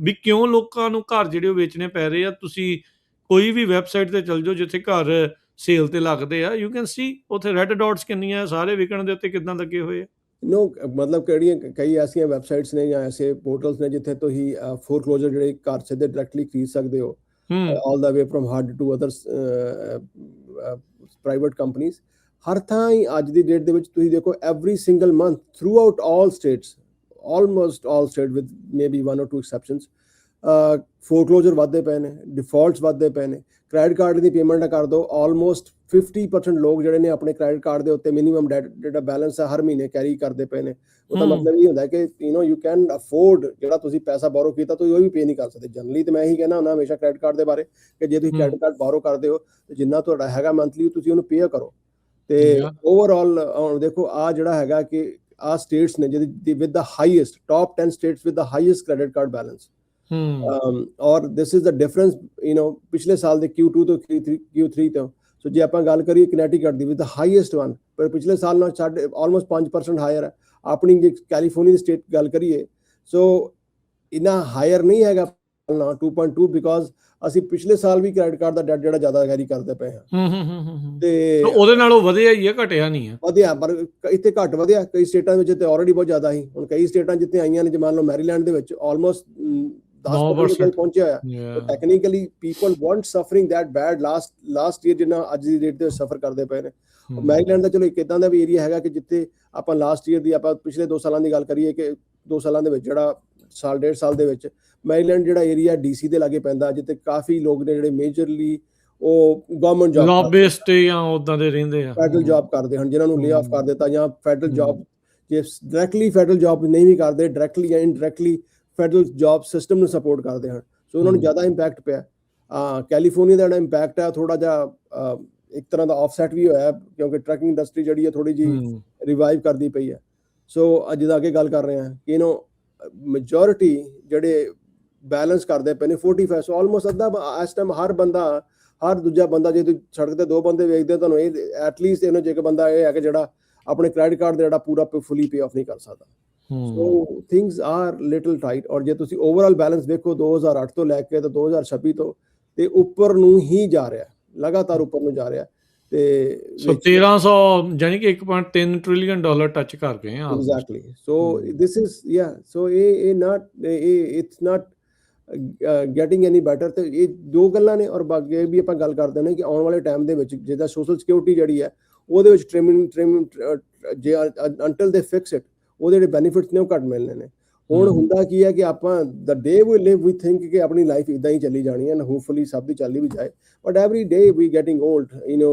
ਵੀ ਕਿਉਂ ਲੋਕਾਂ ਨੂੰ ਘਰ ਜਿਹੜੇ ਉਹ ਵੇਚਣੇ ਪੈ ਰਹੇ ਆ। ਤੁਸੀਂ ਕੋਈ ਵੀ ਵੈਬਸਾਈਟ 'ਤੇ ਚੱਲ ਜਾਓ ਜਿੱਥੇ ਘਰ ਸੇਲ 'ਤੇ ਲੱਗਦੇ ਆ, ਯੂ ਕੈਨ ਸੀ ਉੱਥੇ ਰੈੱਡ ਡਾਟਸ ਕਿੰਨੀਆਂ, ਸਾਰੇ ਵਿਕਣ ਦੇ ਉੱਤੇ ਕਿੱਦਾਂ ਲੱਗੇ ਹੋਏ ਆ। ਮਤਲਬ ਕਈ ਐਸੀਆਂ ਵੈਬਸਾਈਟਸ ਨੇ ਜਾਂ ਐਸੇ ਪੋਰਟਲਸ ਨੇ ਜਿੱਥੇ ਤੁਸੀਂ ਫੋਰਕਲੋਜ਼ਰ ਜਿਹੜੇ ਘਰ ਸਿੱਧੇ ਡਾਇਰੈਕਟਲੀ ਖਰੀਦ ਸਕਦੇ ਹੋ, all the way from HUD to others private companies. ਹਰ ਥਾਂ ਹੀ ਅੱਜ ਦੀ ਡੇਟ ਦੇ ਵਿੱਚ ਤੁਸੀਂ ਦੇਖੋ, every single month throughout all states, almost all state with maybe 1 or 2 exceptions. Foreclosure ਵੱਧਦੇ ਪਏ ਨੇ, ਡਿਫਾਲਟਸ ਵੱਧਦੇ ਪਏ ਨੇ, ਕ੍ਰੈਡਿਟ ਕਾਰਡ ਦੀ ਪੇਮੈਂਟ ਕਰ ਦਿਓ, ਆਲਮੋਸਟ 50% ਲੋਕ ਜਿਹੜੇ ਨੇ ਆਪਣੇ ਕ੍ਰੈਡਿਟ ਕਾਰਡ ਦੇ ਉੱਤੇ ਮਿਨੀਮਮ ਡੈਟ ਜਿਹੜਾ ਬੈਲੈਂਸ ਹੈ ਹਰ ਮਹੀਨੇ ਕੈਰੀ ਕਰਦੇ ਪਏ ਨੇ। ਉਹਦਾ ਮਤਲਬ ਇਹ ਹੁੰਦਾ ਕਿ ਯੂ ਕੈਨ ਅਫੋਰਡ ਜਿਹੜਾ ਤੁਸੀਂ ਪੈਸਾ ਬੋਰੋ ਕੀਤਾ ਤੁਸੀਂ ਉਹ ਵੀ ਪੇ ਨਹੀਂ ਕਰ ਸਕਦੇ। ਜਨਰਲੀ ਤੇ ਮੈਂ ਇਹੀ ਕਹਿਣਾ ਹੁੰਦਾ ਹਮੇਸ਼ਾ ਕ੍ਰੈਡਿਟ ਕਾਰਡ ਦੇ ਬਾਰੇ ਕਿ ਜੇ ਤੁਸੀਂ ਕ੍ਰੈਡਿਟ ਕਾਰਡ ਬੋਰੋ ਕਰਦੇ ਹੋ ਤੇ ਜਿੰਨਾ ਤੁਹਾਡਾ ਹੈਗਾ ਮੰਥਲੀ ਤੁਸੀਂ ਉਹਨੂੰ ਪੇ ਕਰੋ। ਤੇ ਓਵਰਆਲ ਦੇਖੋ ਆ ਜਿਹੜਾ ਹੈਗਾ ਕਿ ਆ ਸਟੇਟਸ ਨੇ ਜਿਹਦੀ with the highest top 10 states with the highest credit card balance. ਔਰ ਦਿਸ ਇਜ਼ ਦਾ ਡਿਫਰੈਂਸ ਪਿਛਲੇ ਸਾਲ ਦੇ Q2 ਤੋਂ Q3 ਤੋਂ। ਸੋ ਜੇ ਆਪਾਂ ਗੱਲ ਕਰੀਏ ਕਨੈਟੀਕਟ ਦੀ ਵਿਦ ਦਾ ਹਾਈਐਸਟ ਵਨ, ਪਰ ਪਿਛਲੇ ਸਾਲ ਨਾਲ ਆਲਮੋਸਟ 5% ਹਾਇਰ ਹੈ। ਆਪਣੀ ਜੇ ਕੈਲੀਫੋਰਨੀਆ ਦੀ ਸਟੇਟ ਗੱਲ ਕਰੀਏ ਸੋ ਇੰਨਾ ਹਾਇਰ ਨਹੀਂ ਹੈਗਾ 2.2 ਬਿਕਾਜ਼ ਅਸੀਂ ਪਿਛਲੇ ਸਾਲ ਵੀ ਕ੍ਰੈਡਿਟ ਕਾਰਡ ਦਾ ਡੈਟ ਜਿਹੜਾ ਜ਼ਿਆਦਾ ਕੈਰੀ ਕਰਦੇ ਪਏ ਹਾਂ ਤੇ ਉਹਦੇ ਨਾਲੋਂ ਵਧਿਆ ਹੀ ਹੈ, ਘਟਿਆ ਨਹੀਂ ਹੈ। ਵਧਿਆ ਪਰ ਇੱਥੇ ਘੱਟ ਵਧਿਆ, ਕਈ ਸਟੇਟਾਂ ਵਿੱਚ ਤੇ ਆਲਰੇਡੀ ਬਹੁਤ ਜ਼ਿਆਦਾ ਸੀ। ਹੁਣ ਕਈ ਸਟੇਟਾਂ ਜਿੱਥੇ ਆਈਆਂ ਨੇ, ਜੇ ਮੰਨ ਲਓ ਮੈਰੀਲੈਂਡ ਦੇ ਵਿੱਚ ਆਲਮੋਸਟ 10% ਪਹੁੰਚਿਆ ਹੋਇਆ। Technically people want suffering that bad last year ਜਿੰਨਾ ਅੱਜ ਦੀ ਡੇਟ ਤੇ ਸਫਰ ਕਰਦੇ ਪਏ ਨੇ। ਮੈਰੀਲੈਂਡ ਦਾ ਚਲੋ ਇੱਕ ਇਦਾਂ ਦਾ ਵੀ ਏਰੀਆ ਹੈਗਾ ਕਿ ਜਿੱਥੇ ਆਪਾਂ ਲਾਸਟ ਈਅਰ ਦੀ ਆਪਾਂ ਪਿਛਲੇ 2 ਸਾਲਾਂ ਦੀ ਗੱਲ ਕਰੀਏ ਕਿ 2 ਸਾਲਾਂ ਦੇ ਵਿੱਚ ਜਿਹੜਾ ਸਾਲ 1.5 ਸਾਲ ਦੇ ਵਿੱਚ ਮੈਰੀਲੈਂਡ ਜਿਹੜਾ ਏਰੀਆ DC ਦੇ ਲਾਗੇ ਪੈਂਦਾ, ਜਿੱਥੇ ਕਾਫੀ ਲੋਕ ਨੇ ਜਿਹੜੇ ਮੇਜਰਲੀ ਉਹ ਗਵਰਨਮੈਂਟ ਜੌਬ ਬੇਸਡ ਜਾਂ ਉਦਾਂ ਦੇ ਰਹਿੰਦੇ ਆ, ਫੈਡਰਲ ਜੌਬ ਕਰਦੇ ਹਨ, ਜਿਨ੍ਹਾਂ ਨੂੰ ਲੇ ਆਫ ਕਰ ਦਿੱਤਾ ਜਾਂ ਫੈਡਰਲ ਜੌਬ ਜੇ ਡਾਇਰੈਕਟਲੀ ਫੈਡਰਲ ਜੌਬ ਨਹੀਂ ਵੀ ਕਰਦੇ, ਡਾਇਰੈਕਟਲੀ ਜਾਂ ਇਨਡਾਇਰੈਕਟਲੀ ਫੈਡਰਲ ਜੌਬ ਸਿਸਟਮ ਨੂੰ ਸਪੋਰਟ ਕਰਦੇ ਹਨ। ਸੋ ਉਹਨਾਂ ਨੂੰ ਜ਼ਿਆਦਾ ਇੰਪੈਕਟ ਪਿਆ। ਕੈਲੀਫੋਰਨੀਆ ਦਾ ਜਿਹੜਾ ਇੰਪੈਕਟ ਹੈ ਥੋੜਾ ਜਿਹਾ ਇੱਕ ਤਰ੍ਹਾਂ ਦਾ ਆਫਸੈਟ ਵੀ ਹੋਇਆ ਕਿਉਂਕਿ ਟਰੱਕਿੰਗ ਇੰਡਸਟਰੀ ਜਿਹੜੀ ਹੈ ਥੋੜੀ ਜਿਹੀ ਰਿਵਾਈਵ ਕਰਦੀ ਪਈ ਹੈ। ਸੋ ਅੱਜ ਦਾ ਅੱਗੇ ਗੱਲ ਕਰ ਰਹੇ ਹਾਂ ਕਿ ਮੈਜੋਰਿਟੀ ਜਿਹੜੇ ਬੈਲੈਂਸ ਕਰਦੇ ਪਏ ਨੇ 45। ਸੋ ਆਲਮੋਸਟ ਅੱਧਾ ਇਸ ਟਾਈਮ ਹਰ ਦੂਜਾ ਬੰਦਾ ਜੇ ਤੁਸੀਂ ਸੜਕ ਤੇ 2 ਬੰਦੇ ਵੇਖਦੇ ਹੋ ਤੁਹਾਨੂੰ ਇਹ ਐਟਲੀਸਟ ਇਹਨਾਂ 'ਚ ਇੱਕ ਬੰਦਾ ਇਹ ਹੈ ਕਿ ਜਿਹੜਾ ਆਪਣੇ ਕ੍ਰੈਡਿਟ ਕਾਰਡ ਦਾ ਜਿਹੜਾ ਪੂਰਾ ਫੁੱਲੀ ਪੇ ਆਫ ਨਹੀਂ ਕਰ ਸਕਦਾ। ਸੋ ਥਿੰਗਸ ਆਰ ਲਿਟਲ ਟਾਈਟ। ਔਰ ਜੇ ਤੁਸੀਂ ਓਵਰਆਲ ਬੈਲੈਂਸ ਦੇਖੋ 2008 ਤੋਂ ਲੈ ਕੇ ਤਾਂ 2026 ਤੋਂ ਤੇ ਉੱਪਰ ਨੂੰ ਹੀ ਜਾ ਰਿਹਾ, ਲਗਾਤਾਰ ਉੱਪਰ ਨੂੰ ਜਾ ਰਿਹਾ। ਤੇ 1300 ਯਾਨੀ ਕਿ $1.3 ਟ੍ਰਿਲੀਅਨ ਟੱਚ ਕਰ ਗਏ ਆ। Exactly. So this is so ਇਹ it's not getting any better. ਤੇ ਇਹ 2 ਗੱਲਾਂ ਨੇ। ਔਰ ਬਾਕੀ ਵੀ ਆਪਾਂ ਗੱਲ ਕਰਦੇ ਨੇ ਕਿ ਆਉਣ ਵਾਲੇ ਟਾਈਮ ਦੇ ਵਿੱਚ ਜਿੱਦਾਂ ਸੋਸ਼ਲ ਸਿਕਿਉਰਿਟੀ ਜਿਹੜੀ ਹੈ ਉਹਦੇ ਵਿੱਚ ਟ੍ਰਿਮ ਜੇ ਅੰਟਿਲ ਦੇ ਫਿਕਸ ਇਟ ਉਹਦੇ ਜਿਹੜੇ ਬੈਨੀਫਿਟਸ ਨੇ ਉਹ ਘੱਟ ਮਿਲਣੇ ਨੇ। ਹੁਣ ਹੁੰਦਾ ਕੀ ਹੈ ਕਿ ਆਪਾਂ ਦ ਡੇ ਵੀ ਲਿਵ ਵੀ ਥਿੰਕ ਕਿ ਆਪਣੀ ਲਾਈਫ ਇਦਾਂ ਹੀ ਚੱਲੀ ਜਾਣੀ ਹੈ, ਹੋਪਫੁਲੀ ਸਭ ਦੀ ਚੱਲੀ ਵੀ ਜਾਏ। But every day we getting old,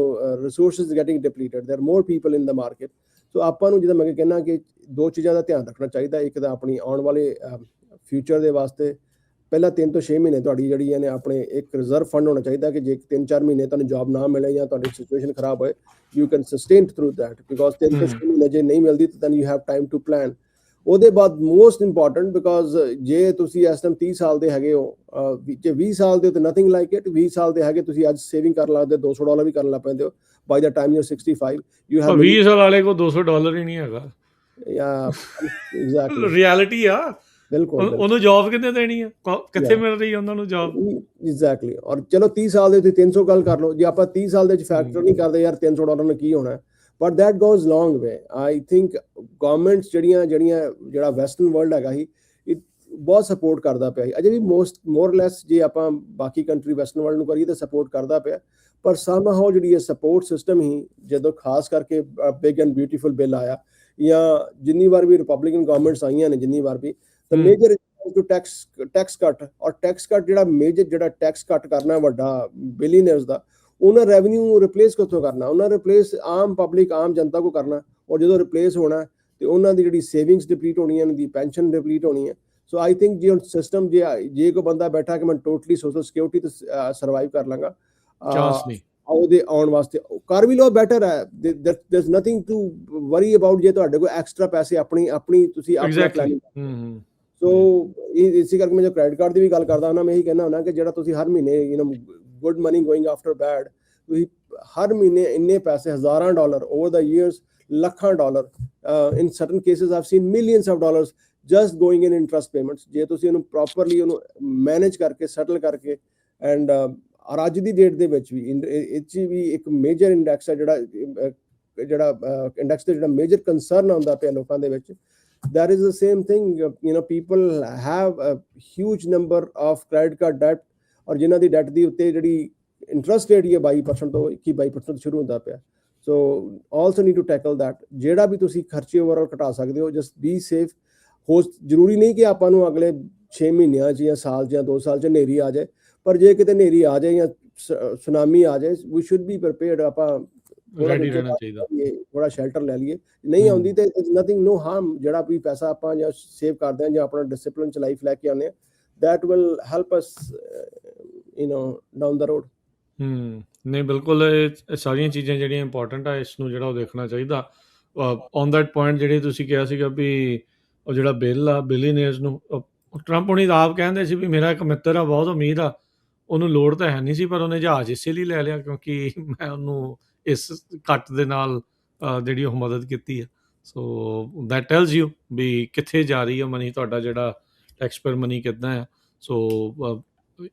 resources getting depleted, there more people in the market. ਸੋ ਆਪਾਂ ਨੂੰ ਜਿੱਦਾਂ ਮੈਂ ਕਹਿੰਦਾ ਕਿ 2 ਚੀਜ਼ਾਂ ਦਾ ਧਿਆਨ ਰੱਖਣਾ ਚਾਹੀਦਾ। ਇੱਕ ਤਾਂ ਆਪਣੀ ਆਉਣ ਵਾਲੇ ਫਿਊਚਰ ਦੇ ਵਾਸਤੇ ਪਹਿਲਾਂ 3 ਤੋਂ 6 ਮਹੀਨੇ ਤੁਹਾਡੀ ਜਿਹੜੀ ਨੇ ਆਪਣੇ ਇੱਕ ਰਿਜ਼ਰਵ ਫੰਡ ਹੋਣਾ ਚਾਹੀਦਾ ਕਿ ਜੇ 3-4 ਮਹੀਨੇ ਤੁਹਾਨੂੰ ਜੌਬ ਨਾ ਮਿਲੇ ਜਾਂ ਤੁਹਾਡੀ ਸਿਚੁਏਸ਼ਨ ਖਰਾਬ ਹੋਏ you can sustain through that because 3 ਤੋਂ 6 ਮਹੀਨੇ ਜੇ ਨਹੀਂ ਮਿਲਦੀ ਤਾਂ then you have time to plan. ਉਹਦੇ ਬਾਅਦ ਮੋਸਟ ਇੰਪੋਰਟੈਂਟ ਬਿਕਾਜ਼ ਜੇ ਤੁਸੀਂ ਇਸ ਟਾਈਮ 30 ਸਾਲ ਦੇ ਹੈਗੇ ਹੋ, ਜੇ 20 ਸਾਲ ਦੇ ਹੋ ਤਾਂ ਨਥਿੰਗ ਲਾਈਕ ਇਟ। 20 ਸਾਲ ਦੇ ਹੈਗੇ ਤੁਸੀਂ ਅੱਜ ਸੇਵਿੰਗ ਕਰਨ ਲੱਗਦੇ $200 ਵੀ ਕਰਨ ਲੱਗ ਪੈਂਦੇ ਹੋ ਬਾਈ ਦਾ ਟਾਈਮ ਯੂ 65 ਯੂ ਹੈਵ। 20 ਸਾਲ ਵਾਲੇ ਕੋਲ $200 ਹੀ ਨਹੀਂ ਹੈਗਾ। ਐਗਜ਼ੈਕਟਲੀ ਰਿਐਲਿਟੀ ਆ। ਬਿਲਕੁਲ ਉਹਨੂੰ ਜੌਬ ਕਿੰਨੇ ਦੇਣੀ ਆ, ਕਿੱਥੇ ਮਿਲ ਰਹੀ ਉਹਨਾਂ ਨੂੰ ਜੌਬ। ਐਗਜ਼ੈਕਟਲੀ। ਔਰ ਚਲੋ 30 ਸਾਲ ਦੇ ਤੁਸੀਂ 300 ਗੱਲ ਕਰ ਲਓ। ਜੇ ਆਪਾਂ 30 ਸਾਲ ਦੇ ਵਿੱਚ ਫੈਕਟਰ ਨਹੀਂ ਕਰਦੇ ਯਾਰ $300 ਨਾਲ ਕੀ ਹੋਣਾ, but that goes long way. I think governments ਜਿਹੜਾ ਵੈਸਟਰਨ ਵਰਲਡ ਹੈਗਾ ਹੀ ਇਹ ਬਹੁਤ ਸਪੋਰਟ ਕਰਦਾ ਪਿਆ। ਅਜੇ ਵੀ ਮੋਰ ਲੈਸ ਜੇ ਆਪਾਂ ਬਾਕੀ ਕੰਟਰੀ ਵੈਸਟਰਨ ਵਰਲਡ ਨੂੰ ਕਰੀਏ ਤਾਂ ਸਪੋਰਟ ਕਰਦਾ ਪਿਆ। ਪਰ ਸਮਹਾਉ ਜਿਹੜੀ ਇਹ ਸਪੋਰਟ ਸਿਸਟਮ ਹੀ ਜਦੋਂ ਖਾਸ ਕਰਕੇ ਬਿਗ ਐਂਡ ਬਿਊਟੀਫੁਲ ਬਿੱਲ ਆਇਆ ਜਾਂ ਜਿੰਨੀ ਵਾਰ ਵੀ ਰਿਪਬਲਿਕਨ ਗਵਰਨਮੈਂਟਸ ਆਈਆਂ ਨੇ ਜਿੰਨੀ ਵਾਰ ਵੀ ਤਾਂ ਮੇਜਰ ਟੂ ਟੈਕਸ ਕੱਟ। ਔਰ ਟੈਕਸ ਕੱਟ ਜਿਹੜਾ ਟੈਕਸ ਕੱਟ ਕਰਨਾ ਵੱਡਾ ਬਿਲੀਅਨਰਸ ਦਾ, ਉਹਨਾਂ ਰੈਵਨਿਊ ਰਿਪਲੇਸ ਕਿੱਥੋਂ ਕਰਨਾ? ਉਹਨਾਂ ਰਿਪਲੇਸ ਆਮ ਪਬਲਿਕ ਆਮ ਜਨਤਾ ਕੋ ਕਰਨਾ। ਔਰ ਜਦੋਂ ਰਿਪਲੇਸ ਹੋਣਾ ਤੇ ਉਹਨਾਂ ਦੀ ਜਿਹੜੀ ਸੇਵਿੰਗਸ ਡਿਪਲੀਟ ਹੋਣੀ ਹੈ, ਉਹਨਾਂ ਦੀ ਪੈਨਸ਼ਨ ਡਿਪਲੀਟ ਹੋਣੀ ਹੈ। ਸੋ ਆਈ ਥਿੰਕ ਜੇ ਸਿਸਟਮ ਜੇ ਕੋਈ ਬੰਦਾ ਬੈਠਾ ਕਿ ਮੈਂ ਟੋਟਲੀ ਸੋਸ਼ਲ ਸਿਕਿਉਰਿਟੀ ਤੇ ਸਰਵਾਈਵ ਕਰ ਲਾਂਗਾ ਉਹਦੇ ਆਉਣ ਵਾਸਤੇ ਕਰ ਵੀ ਲਓ ਬੈਟਰ ਹੈ। There is nothing to worry about ਜੇ ਤੁਹਾਡੇ ਕੋਲ ਐਕਸਟਰਾ ਪੈਸੇ ਆਪਣੀ ਤੁਸੀਂ ਆਪਣਾ ਪਲਾਨਿੰਗ। ਸੋ ਇਸੇ ਕਰਕੇ ਮੈਂ ਜੋ ਕ੍ਰੈਡਿਟ ਕਾਰਡ ਦੀ ਵੀ ਗੱਲ ਕਰਦਾ ਹੁੰਦਾ ਮੈਂ ਇਹੀ ਕਹਿੰਦਾ ਹੁੰਦਾ ਕਿ ਜਿਹੜਾ ਤੁਸੀਂ ਹਰ ਮਹੀਨੇ good money going after bad, ਤੁਸੀਂ ਹਰ ਮਹੀਨੇ ਇੰਨੇ ਪੈਸੇ $1000 ਓਵਰ ਦਾ ਈਅਰਸ $ਲੱਖਾਂ in certain cases I've seen millions of dollars just going in interest payments. ਜੇ ਤੁਸੀਂ ਉਹਨੂੰ ਪ੍ਰੋਪਰਲੀ ਉਹਨੂੰ ਮੈਨੇਜ ਕਰਕੇ ਸੈਟਲ ਕਰਕੇ ਐਂਡ ਔਰ ਅੱਜ ਦੀ ਡੇਟ ਦੇ ਵਿੱਚ ਵੀ ਇਹ 'ਚ ਵੀ ਇੱਕ ਮੇਜਰ ਇੰਡੈਕਸ ਹੈ ਜਿਹੜਾ ਇੰਡੈਕਸ ਤੇ ਜਿਹੜਾ ਮੇਜਰ ਕੰਸਰਨ ਆਉਂਦਾ ਪਿਆ ਲੋਕਾਂ ਦੇ ਵਿੱਚ। That is the same thing, people have a huge number of credit card debt ਔਰ ਜਿਨ੍ਹਾਂ ਦੀ ਡੈਟ ਦੀ ਉੱਤੇ ਜਿਹੜੀ ਇੰਟਰਸਟ ਰੇਟ ਹੈ 22% ਤੋਂ 21-22% ਸ਼ੁਰੂ ਹੁੰਦਾ ਪਿਆ। So also need to tackle that. ਜਿਹੜਾ ਵੀ ਤੁਸੀਂ ਖਰਚੇ ਓਵਰਆਲ ਘਟਾ ਸਕਦੇ ਹੋ, ਜਸਟ ਬੀ ਸੇਫ। ਹੋ ਜ਼ਰੂਰੀ ਨਹੀਂ ਕਿ ਆਪਾਂ ਨੂੰ ਅਗਲੇ 6 ਮਹੀਨਿਆਂ 'ਚ ਜਾਂ ਸਾਲ 'ਚ ਜਾਂ 2 ਸਾਲ 'ਚ ਹਨੇਰੀ ਆ ਜਾਏ, ਪਰ ਜੇ ਕਿਤੇ ਹਨੇਰੀ ਆ ਜਾਏ ਜਾਂ ਸੁਨਾਮੀ ਆ ਜਾਏ, ਵੀ ਸ਼ੁੱਡ ਬੀ ਪ੍ਰੀਪੇਅਰਡ। ਆਪਾਂ ਰੈਡੀ ਰਹਿਣਾ ਚਾਹੀਦਾ, ਥੋੜਾ ਸ਼ੈਲਟਰ ਲੈ ਲਈਏ। ਨਹੀਂ ਆਉਂਦੀ ਤੇ ਨਥਿੰਗ, ਨੋ ਹਾਰਮ। ਜਿਹੜਾ ਵੀ ਪੈਸਾ ਆਪਾਂ ਜਾਂ ਸੇਵ ਕਰਦੇ ਹਾਂ ਜਾਂ ਆਪਣਾ ਡਿਸਪਲਿਨ 'ਚ ਲਾਈਫ ਲੈ ਕੇ ਆਉਂਦੇ ਹਾਂ, that will help us down the road। ਨਹੀਂ ਬਿਲਕੁਲ, ਇਹ ਸਾਰੀਆਂ ਚੀਜ਼ਾਂ ਜਿਹੜੀਆਂ ਇੰਪੋਰਟੈਂਟ ਆ, ਇਸ ਨੂੰ ਜਿਹੜਾ ਉਹ ਦੇਖਣਾ ਚਾਹੀਦਾ। ਔਨ ਦੈਟ ਪੁਆਇੰਟ ਜਿਹੜੇ ਤੁਸੀਂ ਕਿਹਾ ਸੀਗਾ ਵੀ ਉਹ ਜਿਹੜਾ ਬਿੱਲ ਆ ਬਿਲੀਅਨਰਸ ਨੂੰ, ਟਰੰਪ ਹੁਣੀ ਆਪ ਕਹਿੰਦੇ ਸੀ ਵੀ ਮੇਰਾ ਇੱਕ ਮਿੱਤਰ ਆ ਬਹੁਤ ਅਮੀਰ ਆ, ਉਹਨੂੰ ਲੋੜ ਤਾਂ ਹੈ ਨਹੀਂ ਸੀ, ਪਰ ਉਹਨੇ ਜਹਾਜ਼ ਇਸੇ ਲਈ ਲੈ ਲਿਆ ਕਿਉਂਕਿ ਮੈਂ ਉਹਨੂੰ ਇਸ ਕੱਟ ਦੇ ਨਾਲ ਜਿਹੜੀ ਉਹ ਮਦਦ ਕੀਤੀ ਆ। ਸੋ ਦੈਟ ਟੈਲਸ ਯੂ ਵੀ ਕਿੱਥੇ ਜਾ ਰਹੀ ਆ ਮਨੀ, ਤੁਹਾਡਾ ਜਿਹੜਾ ਟੈਕਸ ਪੇਅਰ ਮਨੀ ਕਿੱਦਾਂ ਆ। ਸੋ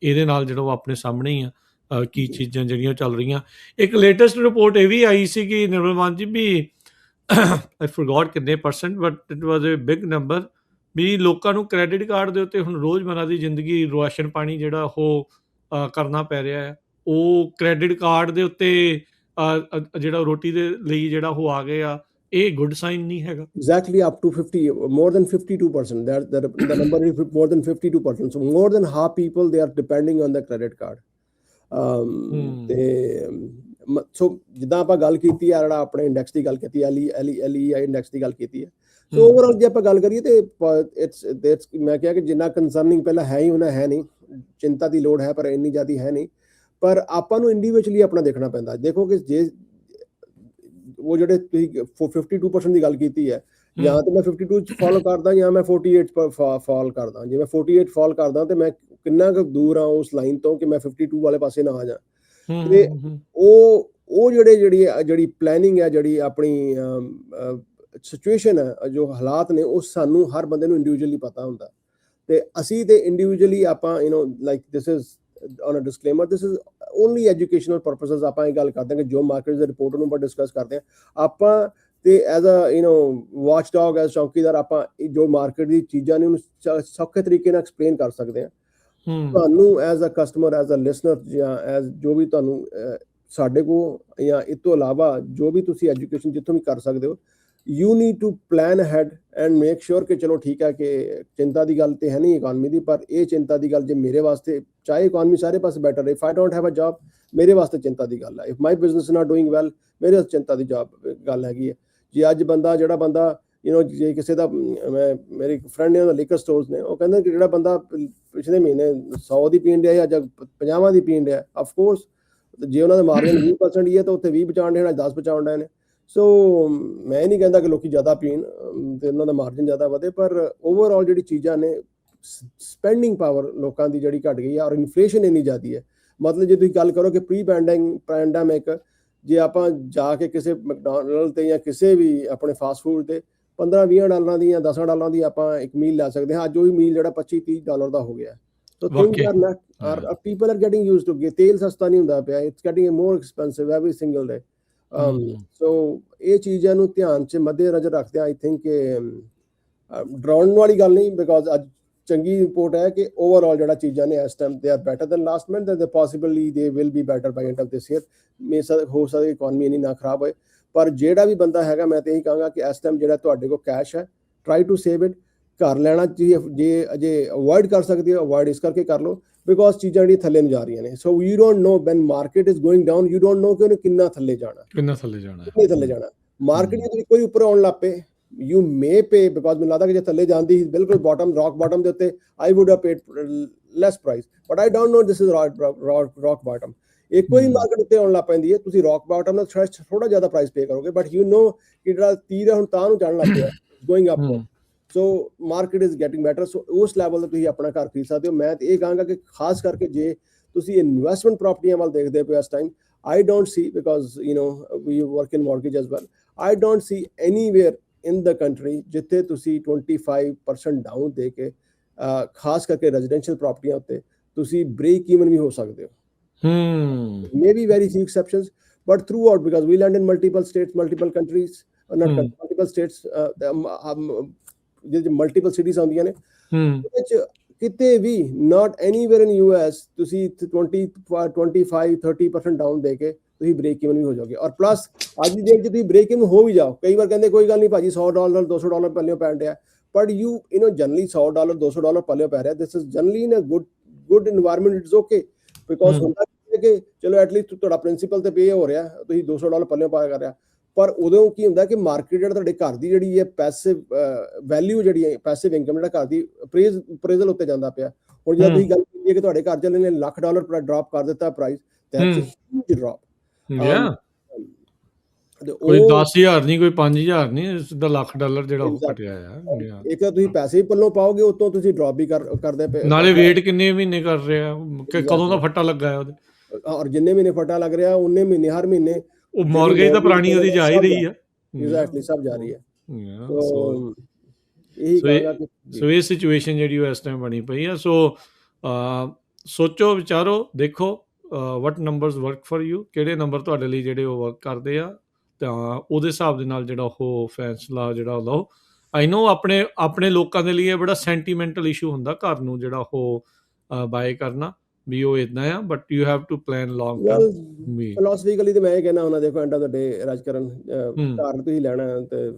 ਇਹਦੇ ਨਾਲ ਜਿਹੜਾ ਉਹ ਆਪਣੇ ਸਾਹਮਣੇ ਹੀ ਆ ਕੀ ਚੀਜ਼ਾਂ ਜਿਹੜੀਆਂ ਚੱਲ ਰਹੀਆਂ। ਇੱਕ ਲੇਟੈਸਟ ਰਿਪੋਰਟ ਇਹ ਵੀ ਆਈ ਸੀ ਕਿ ਨਿਰਮਲ ਮਾਨ ਜੀ ਵੀ ਆਈ ਫੋਰਗੋਟ ਕਿੰਨੇ percent, but it was a big number, ਵੀ ਲੋਕਾਂ ਨੂੰ ਕ੍ਰੈਡਿਟ ਕਾਰਡ ਦੇ ਉੱਤੇ ਹੁਣ ਰੋਜ਼ਮਰਰਾ ਦੀ ਜ਼ਿੰਦਗੀ, ਰਾਸ਼ਨ ਪਾਣੀ ਜਿਹੜਾ ਉਹ ਕਰਨਾ ਪੈ ਰਿਹਾ ਹੈ। ਉਹ ਕ੍ਰੈਡਿਟ ਕਾਰਡ ਦੇ ਉੱਤੇ ਜਿਹੜਾ ਰੋਟੀ ਦੇ ਲਈ ਜਿਹੜਾ ਉਹ ਆ ਗਏ ਆ, ਇਹ ਗੁੱਡ ਸਾਈਨ ਨਹੀਂ ਹੈਗਾ। Exactly, up to 50, more than 52%. The number is more than 52%. So more than half people, they are depending on the credit card. ਤੇ ਸੋ ਜਿੱਦਾਂ ਆਪਾਂ ਗੱਲ ਕੀਤੀ ਆ, ਜਿਹੜਾ ਆਪਣੇ ਇੰਡੈਕਸ ਦੀ ਗੱਲ ਕੀਤੀ, LEI ਇੰਡੈਕਸ ਦੀ ਗੱਲ ਕੀਤੀ ਹੈ। ਸੋ ਓਵਰਆਲ ਜੇ ਆਪਾਂ ਗੱਲ ਕਰੀਏ ਤੇ ਮੈਂ ਕਿਹਾ ਕਿ ਜਿੰਨਾ ਕੰਸਰਨਿੰਗ ਪਹਿਲਾਂ ਹੈ ਹੀ ਉਹਨਾਂ ਹੈ ਨਹੀਂ, ਚਿੰਤਾ ਦੀ ਲੋੜ ਹੈ ਪਰ ਇੰਨੀ ਜ਼ਿਆਦਾ ਹੈ ਨਹੀਂ। ਪਰ ਆਪਾਂ ਨੂੰ ਇੰਡੀਵਿਜੂਅਲੀ ਆਪਣਾ ਦੇਖਣਾ ਪੈਂਦਾ। ਦੇਖੋ ਕਿ ਜੇ ਉਹ ਜਿਹੜੇ ਤੁਸੀਂ 52% ਦੀ ਗੱਲ ਕੀਤੀ ਹੈ, ਜਾਂ ਤਾਂ ਮੈਂ 52 ਚ ਫਾਲੋ ਕਰਦਾ ਜਾਂ ਮੈਂ 48 ਫਾਲ ਕਰਦਾ। ਜੇ ਮੈਂ 48 ਫਾਲ ਕਰਦਾ ਤੇ ਮੈਂ ਕਿੰਨਾ ਕੁ ਦੂਰ ਆ ਉਸ ਲਾਈਨ ਤੋਂ ਕਿ ਮੈਂ 52 ਵਾਲੇ ਪਾਸੇ ਨਾ ਆ ਜਾ। ਤੇ ਉਹ ਜਿਹੜੀ ਪਲੈਨਿੰਗ ਹੈ, ਜਿਹੜੀ ਆਪਣੀ ਸਿਚੁਏਸ਼ਨ ਹੈ, ਜੋ ਹਾਲਾਤ ਨੇ, ਉਹ ਸਾਨੂੰ ਹਰ ਬੰਦੇ ਨੂੰ ਇੰਡੀਵਿਜੂਅਲੀ ਪਤਾ ਹੁੰਦਾ। ਤੇ ਅਸੀਂ ਤੇ ਇੰਡੀਵਿਜੂਅਲੀ ਆਪਾਂ like this is on a disclaimer, this is only educational purposes. ਆਪਾਂ ਇਹ ਗੱਲ ਕਰਦੇ ਹਾਂ ਕਿ ਜੋ ਮਾਰਕੀਟ ਦੇ ਰਿਪੋਰਟ ਨੂੰ ਆਪਾਂ ਡਿਸਕਸ ਕਰਦੇ ਹਾਂ, ਆਪਾਂ ਤੇ as a watch dog, as chowkidar, ਆਪਾਂ ਜੋ ਮਾਰਕੀਟ ਦੀ ਚੀਜ਼ਾਂ ਨੇ ਉਹਨੂੰ ਸੌਖੇ ਤਰੀਕੇ ਨਾਲ ਐਕਸਪਲੇਨ ਕਰ ਸਕਦੇ ਹਾਂ। ਤੁਹਾਨੂੰ as a customer, as a listener, ਜਾਂ ਐਜ਼ ਜੋ ਵੀ ਤੁਹਾਨੂੰ ਸਾਡੇ ਕੋਲ, ਜਾਂ ਇਸ ਤੋਂ ਇਲਾਵਾ ਜੋ ਵੀ ਤੁਸੀਂ ਐਜੂਕੇਸ਼ਨ ਜਿੱਥੋਂ ਵੀ ਕਰ ਸਕਦੇ ਹੋ, you need to plan ahead and make sure ਕਿ ਚਲੋ ਠੀਕ ਹੈ ਕਿ ਚਿੰਤਾ ਦੀ ਗੱਲ ਤੇ ਹੈ ਨਹੀਂ ਇਕਨੋਮੀ ਦੀ, ਪਰ ਇਹ ਚਿੰਤਾ ਦੀ ਗੱਲ ਜੇ ਮੇਰੇ ਵਾਸਤੇ, ਚਾਹੇ ਇਕਨੋਮੀ ਸਾਰੇ ਪਾਸੇ ਬੈਟਰ ਹੈ, if I don't have a job, ਮੇਰੇ ਵਾਸਤੇ ਚਿੰਤਾ ਦੀ ਗੱਲ ਹੈ। If my business is not doing well, ਮੇਰੇ ਵਾਸਤੇ ਚਿੰਤਾ ਦੀ ਗੱਲ ਹੈਗੀ ਹੈ। ਜੇ ਅੱਜ ਜਿਹੜਾ ਬੰਦਾ ਜੇ ਕਿਸੇ ਦਾ, ਮੇਰੀ ਫਰੈਂਡ ਨੇ ਉਹਦਾ ਲਿਕਰ ਸਟੋਰਸ ਨੇ, ਉਹ ਕਹਿੰਦੇ ਕਿ ਜਿਹੜਾ ਬੰਦਾ ਪਿਛਲੇ ਮਹੀਨੇ 100 ਦੀ ਪੀਣ ਡਿਆ ਜਾਂ 50 ਦੀ ਪੀਣ ਡਿਆ, ਅਫਕੋਰਸ ਜੇ ਉਹਨਾਂ ਦਾ ਮਾਰਜਨ 20% ਹੀ ਹੈ ਤਾਂ ਉੱਥੇ 20 ਬਚਾਉਣ ਡਿਆ, 10 ਬਚਾਉਣ ਡਿਆ ਨੇ। ਸੋ ਮੈਂ ਨਹੀਂ ਕਹਿੰਦਾ ਕਿ ਲੋਕੀ ਜ਼ਿਆਦਾ ਪੀਣ ਤੇ ਉਹਨਾਂ ਦਾ ਮਾਰਜਨ ਜ਼ਿਆਦਾ ਵਧੇ, ਪਰ ਓਵਰਆਲ ਜਿਹੜੀ ਚੀਜ਼ਾਂ ਨੇ, ਸਪੈਂਡਿੰਗ ਪਾਵਰ ਲੋਕਾਂ ਦੀ ਜਿਹੜੀ ਘਟ ਗਈ ਹੈ, ਔਰ ਇਨਫਲੇਸ਼ਨ ਇੰਨੀ ਜ਼ਿਆਦਾ ਹੈ। ਮਤਲਬ ਜੇ ਤੁਸੀਂ ਗੱਲ ਕਰੋ ਕਿ ਪ੍ਰੀ ਪੈਂਡੈਮਿਕ, ਜੇ ਆਪਾਂ ਜਾ ਕੇ ਕਿਸੇ ਮੈਕਡੋਨਲਡ ਤੇ ਜਾਂ ਕਿਸੇ ਵੀ ਆਪਣੇ ਫਾਸਟ ਫੂਡ ਤੇ $15-20 ਦੀ ਜਾਂ $10 ਦੀ ਆਪਾਂ ਇੱਕ ਮੀਲ ਲੈ ਸਕਦੇ ਹਾਂ। ਅੱਜ ਉਹ ਮੀਲ ਜਿਹੜਾ $25-30 ਦਾ ਹੋ ਗਿਆ। So things are people are getting used to it. ਤੇਲ ਸਸਤਾ ਨਹੀਂ ਹੁੰਦਾ ਪਿਆ, it's getting more expensive every single day. So ਇਹ ਚੀਜ਼ਾਂ ਨੂੰ ਧਿਆਨ 'ਚ ਮੱਦੇਨਜ਼ਰ ਰੱਖਦੇ ਆਈ ਥਿੰਕ ਡਰਾਉਣ ਵਾਲੀ ਗੱਲ ਨਹੀਂ, ਬਿਕੋਜ਼ ਅੱਜ ਚੰਗੀ ਰਿਪੋਰਟ ਹੈ ਕਿ ਓਵਰਆਲ ਜਿਹੜਾ ਚੀਜ਼ਾਂ ਨੇ ਇਸ time they are better than last month, ਤੇ possibly they will be better by end of this year. ਹੋ ਸਕਦਾ ਇਕਨੋਮੀ ਇੰਨੀ ਨਾ ਖਰਾਬ ਹੋਏ, ਪਰ ਜਿਹੜਾ ਵੀ ਬੰਦਾ ਹੈਗਾ, ਮੈਂ ਤਾਂ ਇਹੀ ਕਹਾਂਗਾ ਕਿ ਇਸ ਟਾਈਮ ਜਿਹੜਾ ਤੁਹਾਡੇ ਕੋਲ ਕੈਸ਼ ਹੈ, ਟਰਾਈ ਟੂ ਸੇਵ ਇਟ। ਘਰ ਲੈਣਾ ਜੇ ਅਜੇ ਅਵੋਇਡ ਕਰ ਸਕਦੇ ਹੋ, ਅਵੋਇਡ ਇਸ ਕਰਕੇ ਕਰ ਲਓ ਬਿਕੋਜ਼ ਚੀਜ਼ਾਂ ਜਿਹੜੀਆਂ ਥੱਲੇ ਨੂੰ ਜਾ ਰਹੀਆਂ ਨੇ। So you don't know when market is going down, you don't know ਕਿ ਉਹਨੇ ਕਿੰਨਾ ਥੱਲੇ ਜਾਣਾ। ਮਾਰਕੀਟ ਜੇ ਕੋਈ ਉੱਪਰ ਆਉਣ ਲੱਗ ਪਏ, ਯੂ ਮੇ ਪੇ, ਬਿਕੋਜ਼ ਮੈਨੂੰ ਲੱਗਦਾ ਕਿ ਜੇ ਥੱਲੇ ਜਾਂਦੀ ਬਿਲਕੁਲ ਰੌਕ ਬਾਟਮ ਦੇ ਉੱਤੇ, I would have paid less price, but I don't know this is rock bottom. ਇੱਕੋ ਹੀ ਮਾਰਕੀਟ ਉੱਤੇ ਆਉਣ ਲੱਗ ਪੈਂਦੀ ਹੈ, ਤੁਸੀਂ ਰੌਕ ਬਾਟਮ ਨਾਲ ਥੋੜਾ ਜ਼ਿਆਦਾ ਪ੍ਰਾਈਸ ਪੇ ਕਰੋਗੇ, ਬਟ ਯੂ ਨੋ ਕਿ ਜਿਹੜਾ ਤੀਰ ਹੈ ਹੁਣ ਤਾਂ ਨੂੰ ਚੜ੍ਹਨ ਲੱਗ ਪਿਆ, going up. So market is getting better. So ਉਸ ਲੈਵਲ 'ਤੇ ਤੁਸੀਂ ਆਪਣਾ ਘਰ ਖਰੀਦ ਸਕਦੇ ਹੋ। ਮੈਂ ਤਾਂ ਇਹ ਕਹਾਂਗਾ ਕਿ ਖਾਸ ਕਰਕੇ ਜੇ ਤੁਸੀਂ ਇਨਵੈਸਟਮੈਂਟ ਪ੍ਰਾਪਰਟੀਆਂ ਵੱਲ ਦੇਖਦੇ ਪਏ ਇਸ time, I don't see, because we work in mortgage as well, I don't see anywhere in the country ਜਿੱਥੇ ਤੁਸੀਂ 25% ਡਾਊਨ ਦੇ ਕੇ ਖਾਸ ਕਰਕੇ ਰੈਜ਼ੀਡੈਂਸ਼ੀਅਲ ਪ੍ਰਾਪਰਟੀਆਂ ਉੱਤੇ ਤੁਸੀਂ ਬ੍ਰੇਕ ਈਵਨ ਵੀ ਹੋ ਸਕਦੇ ਹੋ। Maybe very few exceptions, but throughout, because we land in multiple states, multiple countries, not multiple states, ਜਿਹੜੇ ਮਲਟੀਪਲ ਸਿਟੀਜ਼ ਆਉਂਦੀਆਂ ਨੇ, ਉਹਦੇ 'ਚ ਕਿਤੇ ਵੀ ਨਾਟ ਐਨੀਵੇਅਰ ਇਨ US ਤੁਸੀਂ 25-30% ਡਾਊਨ ਦੇ ਕੇ ਤੁਸੀਂ ਬ੍ਰੇਕ ਇਵਨ ਵੀ ਹੋ ਜਾਓਗੇ। ਔਰ ਪਲੱਸ ਅੱਜ ਦੀ ਡੇਟ 'ਚ ਤੁਸੀਂ ਬ੍ਰੇਕ ਇਵਨ ਹੋ ਵੀ ਜਾਓ, ਕਈ ਵਾਰ ਕਹਿੰਦੇ ਕੋਈ ਗੱਲ ਨਹੀਂ ਭਾਜੀ $100 $200 ਪਹਿਲੇ ਪੈਣ ਡਿਆ, but you know generally $100 $200 ਪੱਲੇ ਪੈ ਰਿਹਾ, this is generally in a good environment, it's okay, because ਹੁੰਦਾ ਕਿ ਚਲੋ ਐਟਲੀਸਟ ਤੁਹਾਡਾ ਪ੍ਰਿੰਸੀਪਲ ਤੇ ਪੇ ਹੋ ਰਿਹਾ, ਤੁਸੀਂ $200 ਪੱਲੇ ਪਾ ਕਰ ਰਿਹਾ। ਪਰ ਉਦੋਂ ਕੀ ਹੁੰਦਾ ਕਿ ਮਾਰਕੀਟ ਜਿਹੜਾ ਤੁਹਾਡੇ ਘਰ ਦੀ ਜਿਹੜੀ ਹੈ ਪੈਸਿਵ ਵੈਲਿਊ ਜਿਹੜੀ ਹੈ ਪੈਸਿਵ ਇਨਕਮ ਜਿਹੜਾ ਘਰ ਦੀ ਅਪਰੇਜ਼ਲ ਉੱਤੇ ਜਾਂਦਾ ਪਿਆ। ਹੁਣ ਜਦੋਂ ਤੁਸੀਂ ਗੱਲ ਕੀਤੀ ਹੈ ਕਿ ਤੁਹਾਡੇ ਘਰ ਚੱਲੇ ਨੇ $1,00,000 ਡ੍ਰੌਪ ਕਰ ਦਿੱਤਾ price, that's a huge drop. ਕੋਈ 10,000 ਨਹੀਂ, ਕੋਈ 5,000 ਨਹੀਂ, ਸਿੱਧਾ $1,00,000 ਜਿਹੜਾ ਉਹ ਘਟਿਆ ਆ। ਇੱਕ ਤਾਂ ਤੁਸੀਂ ਪੈਸੇ ਵੀ ਪੱਲੋਂ ਪਾਓਗੇ, ਉਤੋਂ ਤੁਸੀਂ ਡ੍ਰੌਪ ਵੀ ਕਰਦੇ ਪਏ, ਨਾਲੇ ਵੇਟ ਕਿੰਨੇ ਮਹੀਨੇ ਕਰ ਰਿਹਾ ਕਿ ਕਦੋਂ ਦਾ ਫੱਟਾ ਲੱਗਾ ਉਹਦੇ, ਔਰ ਜਿੰਨੇ ਮਹੀਨੇ ਫੱਟਾ ਲੱਗ ਰਿਹਾ ਉਹਨੇ ਮਹੀਨੇ ਹਰ ਮਹੀਨੇ ਉਹ ਮਾਰਗੇਜ ਤਾਂ ਪੁਰਾਣੀ ਉਹਦੀ ਜਾ ਹੀ ਰਹੀ ਆ। ਐਗਜ਼ੈਕਟਲੀ, ਸਭ ਜਾ ਰਹੀ ਹੈ। ਸੋ ਇਹ ਸਿਚੁਏਸ਼ਨ ਜਿਹੜੀ ਉਹ ਇਸ ਟਾਈਮ ਬਣੀ ਪਈ ਆ। ਸੋ ਸੋਚੋ ਵਿਚਾਰੋ, ਦੇਖੋ ਵਟ ਨੰਬਰਸ ਵਰਕ ਫॉर ਯੂ, ਕਿਹੜੇ ਨੰਬਰ ਤੁਹਾਡੇ ਲਈ ਜਿਹੜੇ ਉਹ ਵਰਕ ਕਰਦੇ ਆ, ਤਾਂ ਉਹਦੇ ਹਿਸਾਬ ਦੇ ਨਾਲ ਜਿਹੜਾ ਉਹ ਫੈਸਲਾ ਜਿਹੜਾ ਉਹ ਲਓ। ਆਈ ਨੋ ਆਪਣੇ ਲੋਕਾਂ ਦੇ ਲਈ ਇਹ ਬੜਾ ਸੈਂਟੀਮੈਂਟਲ ਇਸ਼ੂ ਹੁੰਦਾ ਘਰ ਨੂੰ ਜਿਹੜਾ ਉਹ ਬਾਏ ਕਰਨਾ, ਵੀ ਉਹ ਇੱਦਾਂ ਆ, but you have to plan long term. Philosophically ਤੇ ਮੈਂ ਇਹ ਕਹਿਣਾ ਹੁੰਦਾ, ਦੇਖੋ ਐਂਡ ਆਫ ਦ ਡੇ ਰਾਜਕਰਨ, ਘਰ ਤੁਸੀਂ ਲੈਣਾ ਤੇ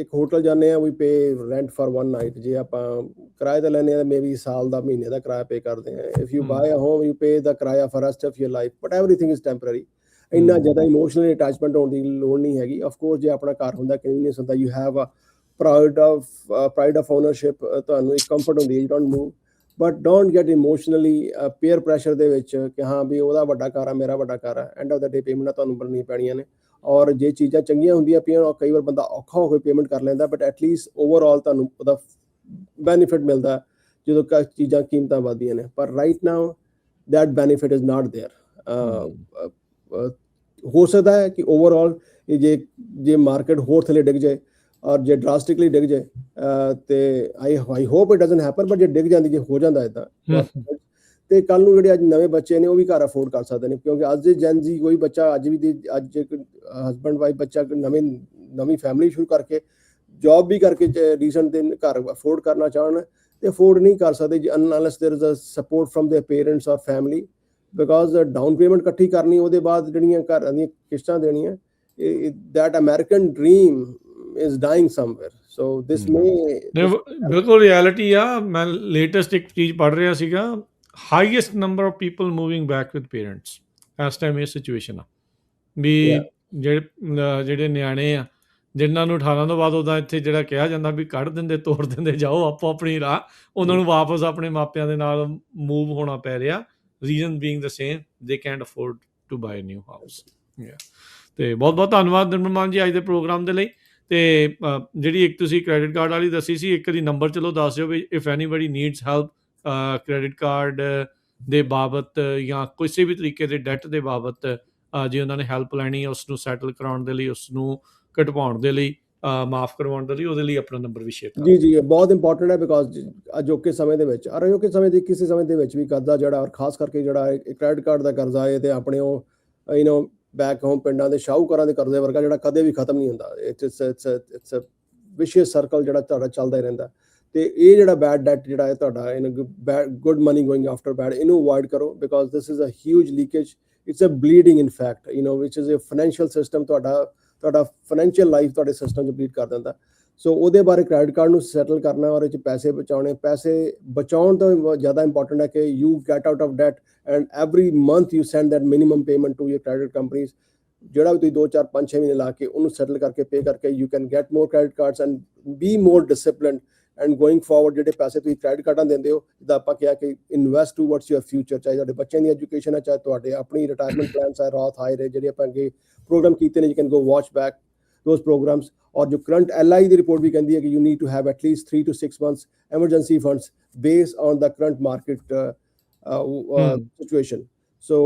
ਇੱਕ ਹੋਟਲ ਜਾਂਦੇ ਆ, ਵੀ ਪੇ ਰੈਂਟ ਫॉर one night, ਜੇ ਆਪਾਂ ਕਿਰਾਏ ਤੇ ਲੈਂਦੇ ਆ ਤਾਂ ਮੇਬੀ ਸਾਲ ਦਾ ਮਹੀਨੇ ਦਾ ਕਿਰਾਇਆ ਪੇ ਕਰਦੇ ਆ। If you buy a home you pay the ਕਿਰਾਇਆ for rest of your life, but everything is temporary. ਇੰਨਾ ਜ਼ਿਆਦਾ ਇਮੋਸ਼ਨਲੀ ਅਟੈਚਮੈਂਟ ਹੋਣ ਦੀ ਲੋੜ ਨਹੀਂ ਹੈਗੀ। ਆਫ ਕੋਰਸ ਜੇ ਆਪਣਾ ਘਰ ਹੁੰਦਾ, ਕਨਵੀਨੀਅੰਸ ਹੁੰਦਾ, you have a pride of ownership, ਤੁਹਾਨੂੰ ਇੱਕ ਕੰਫਰਟ ਹੁੰਦੀ ਹੈ, you don't move, but don't get emotionally peer pressure ਦੇ ਵਿੱਚ ਕਿ ਹਾਂ ਵੀ ਉਹਦਾ ਵੱਡਾ ਘਰ ਆ, ਮੇਰਾ ਵੱਡਾ ਘਰ ਆ। ਐਂਡ ਆਫ ਦਾ ਡੇ ਪੇਮੈਂਟਾਂ ਤੁਹਾਨੂੰ ਭਰਨੀਆਂ ਪੈਣੀਆਂ ਨੇ, ਔਰ ਜੇ ਚੀਜ਼ਾਂ ਚੰਗੀਆਂ ਹੁੰਦੀਆਂ ਪਈਆਂ, ਕਈ ਵਾਰ ਬੰਦਾ ਔਖਾ ਹੋ ਕੇ ਪੇਮੈਂਟ ਕਰ ਲੈਂਦਾ, ਬਟ ਐਟਲੀਸਟ ਓਵਰਆਲ ਤੁਹਾਨੂੰ ਉਹਦਾ ਬੈਨੀਫਿਟ ਮਿਲਦਾ ਜਦੋਂ ਚੀਜ਼ਾਂ ਕੀਮਤਾਂ ਵੱਧਦੀਆਂ ਨੇ। ਪਰ right now that benefit is not there. ਹੋ ਸਕਦਾ ਹੈ ਕਿ ਓਵਰਆਲ ਜੇ ਮਾਰਕੀਟ ਹੋਰ ਥੱਲੇ ਡਿੱਗ ਜਾਏ ਔਰ ਜੇ ਡਰਾਸਟਿਕਲੀ ਡਿੱਗ ਜਾਏ, ਤੇ I hope it doesn't happen, but ਜੇ ਡਿੱਗ ਜਾਂਦੀ, ਜੇ ਹੋ ਜਾਂਦਾ ਇੱਦਾਂ, ਤੇ ਕੱਲ ਨੂੰ ਜਿਹੜੇ ਅੱਜ ਨਵੇਂ ਬੱਚੇ ਨੇ ਉਹ ਵੀ ਘਰ ਅਫੋਰਡ ਕਰ ਸਕਦੇ ਨੇ, ਕਿਉਂਕਿ ਅੱਜ ਦੇ ਜੈਨ ਜ਼ੀ ਕੋਈ ਬੱਚਾ ਅੱਜ ਇੱਕ ਹਸਬੈਂਡ ਵਾਈਫ ਬੱਚਾ ਨਵੀਂ ਫੈਮਿਲੀ ਸ਼ੁਰੂ ਕਰਕੇ ਜੌਬ ਵੀ ਕਰਕੇ ਰੀਸੈਂਟ ਦੇ ਘਰ ਅਫੋਰਡ ਕਰਨਾ ਚਾਹਣ ਤੇ ਅਫੋਰਡ ਨਹੀਂ ਕਰ ਸਕਦੇ unless there is a support from their parents or family, because down payment ਇਕੱਠੀ ਕਰਨੀ, ਉਹਦੇ ਬਾਅਦ ਜਿਹੜੀਆਂ ਘਰਾਂ ਦੀਆਂ ਕਿਸ਼ਤਾਂ ਦੇਣੀਆਂ, that American dream is dying somewhere, so this may ਬਿਲਕੁਲ ਰਿਐਲਿਟੀ ਆ। ਮੈਂ ਲੇਟੈਸਟ ਇੱਕ ਚੀਜ਼ ਪੜ੍ਹ ਰਿਹਾ ਸੀਗਾ, highest number of people moving back with parents ਇਸ ਟਾਈਮ। ਇਹ ਸਿਚੁਏਸ਼ਨ ਆ ਵੀ ਜਿਹੜੇ ਨਿਆਣੇ ਆ ਜਿਨ੍ਹਾਂ ਨੂੰ 18 ਤੋਂ ਬਾਅਦ ਉਹਦਾ ਇੱਥੇ ਜਿਹੜਾ ਕਿਹਾ ਜਾਂਦਾ ਵੀ ਕੱਢ ਦਿੰਦੇ, ਤੋੜ ਦਿੰਦੇ, ਜਾਓ ਆਪੋ ਆਪਣੀ ਰਾਹ, ਉਹਨਾਂ ਨੂੰ ਵਾਪਸ ਆਪਣੇ ਮਾਪਿਆਂ ਦੇ ਨਾਲ ਮੂਵ ਹੋਣਾ ਪੈ ਰਿਹਾ। Reason being the same, they can't afford to buy new house. ਤੇ ਬਹੁਤ ਬਹੁਤ ਧੰਨਵਾਦ ਨਿਰਮਲ ਮਾਨ ਜੀ ਅੱਜ ਦੇ ਪ੍ਰੋਗਰਾਮ ਦੇ ਲਈ। ਤੇ ਜਿਹੜੀ ਇੱਕ ਤੁਸੀਂ ਕ੍ਰੈਡਿਟ ਕਾਰਡ ਵਾਲੀ ਦੱਸੀ ਸੀ, ਇੱਕ ਦੀ ਨੰਬਰ ਚਲੋ ਦੱਸ ਦਿਓ ਵੀ if anybody needs help credit card ਦੇ ਬਾਬਤ ਜਾਂ ਕਿਸੇ ਵੀ ਤਰੀਕੇ ਦੇ ਡੈਟ ਦੇ ਬਾਬਤ, ਜੇ ਉਹਨਾਂ ਨੇ ਹੈਲਪ ਲੈਣੀ ਉਸ ਨੂੰ ਸੈਟਲ ਕਰਾਉਣ ਦੇ ਲਈ, ਉਸ ਨੂੰ ਘਟਵਾਉਣ ਦੇ ਲਈ, ਮਾਫ ਕਰਵਾਉਣ ਦੇ ਲਈ, ਉਹਦੇ ਲਈ ਆਪਣਾ ਨੰਬਰ ਵੀ ਸ਼ੇਅਰ ਕਰੋ। ਜੀ ਬਹੁਤ ਇੰਪੋਰਟੈਂਟ ਹੈ, ਬਿਕਾਜ਼ ਅਜੋਕੇ ਸਮੇਂ ਦੇ ਵਿੱਚ ਔਰ ਅਜੋਕੇ ਸਮੇਂ ਦੇ ਕਿਸੇ ਸਮੇਂ ਦੇ ਵਿੱਚ ਵੀ ਕਰਜ਼ਾ ਜਿਹੜਾ, ਔਰ ਖਾਸ ਕਰਕੇ ਜਿਹੜਾ ਕ੍ਰੈਡਿਟ ਕਾਰਡ ਦਾ ਕਰਜ਼ਾ ਹੈ, ਤੇ ਆਪਣੇ ਉਹ ਬੈਕ ਹੋਮ ਪਿੰਡਾਂ ਦੇ ਸ਼ਾਹੂਕਾਰਾਂ ਦੇ ਕਰਜ਼ੇ ਵਰਗਾ ਜਿਹੜਾ ਕਦੇ ਵੀ ਖਤਮ ਨਹੀਂ ਹੁੰਦਾ। ਇਟਸ ਅ ਵਿਸ਼ੀਅਸ ਸਰਕਲ ਜਿਹੜਾ ਤੁਹਾਡਾ ਚੱਲਦਾ ਹੀ ਰਹਿੰਦਾ। ਤੇ ਇਹ ਜਿਹੜਾ ਬੈਡ ਡੈਟ ਜਿਹੜਾ ਹੈ ਤੁਹਾਡਾ, good money going after bad, ਇਹਨੂੰ ਅਵੋਇਡ ਕਰੋ, because this is a huge leakage, it's a bleeding in fact, which is a financial system, ਤੁਹਾਡਾ ਫਾਈਨੈਂਸ਼ੀਅਲ ਲਾਈਫ ਤੁਹਾਡੇ ਸਿਸਟਮ 'ਚ ਬਲੀਡ ਕਰ ਦਿੰਦਾ। ਸੋ ਉਹਦੇ ਬਾਰੇ ਕ੍ਰੈਡਿਟ ਕਾਰਡ ਨੂੰ ਸੈਟਲ ਕਰਨਾ ਔਰ ਇਹ 'ਚ ਪੈਸੇ ਬਚਾਉਣ ਤੋਂ ਜ਼ਿਆਦਾ ਇੰਪੋਰਟੈਂਟ ਹੈ ਕਿ you get out of debt and every month you send that minimum payment to your credit companies. ਜਿਹੜਾ ਵੀ ਤੁਸੀਂ 2 4 5 6 ਮਹੀਨੇ ਲਾ ਕੇ ਉਹਨੂੰ ਸੈਟਲ ਕਰਕੇ ਪੇ ਕਰਕੇ you can get more credit cards and be more disciplined and going forward. ਜਿਹੜੇ ਪੈਸੇ ਤੁਸੀਂ ਕ੍ਰੈਡਿਟ ਕਾਰਡਾਂ ਦਿੰਦੇ ਹੋ, ਜਿੱਦਾਂ ਆਪਾਂ ਕਿਹਾ ਕਿ ਇਨਵੈਸਟ ਟੂਵਰਡਸ ਯੂਰ ਫਿਊਚਰ, ਚਾਹੇ ਤੁਹਾਡੇ ਬੱਚਿਆਂ ਦੀ ਐਜੂਕੇਸ਼ਨ ਹੈ, ਚਾਹੇ ਤੁਹਾਡੇ ਆਪਣੀ ਰਿਟਾਇਰਮੈਂਟ ਪਲਾਨਸ ਹੈ, ਰਾਥ ਹਾਇਰ, ਜਿਹੜੇ ਆਪਾਂ ਅੱਗੇ ਪ੍ਰੋਗਰਾਮ ਕੀਤੇ ਨੇ, you can go watch back those programs। और जो करंट LEI ਦੀ ਰਿਪੋਰਟ ਵੀ ਕਹਿੰਦੀ ਹੈ ਕਿ you need to have at least 3 to 6 months emergency funds based on the current market situation। ਸੋ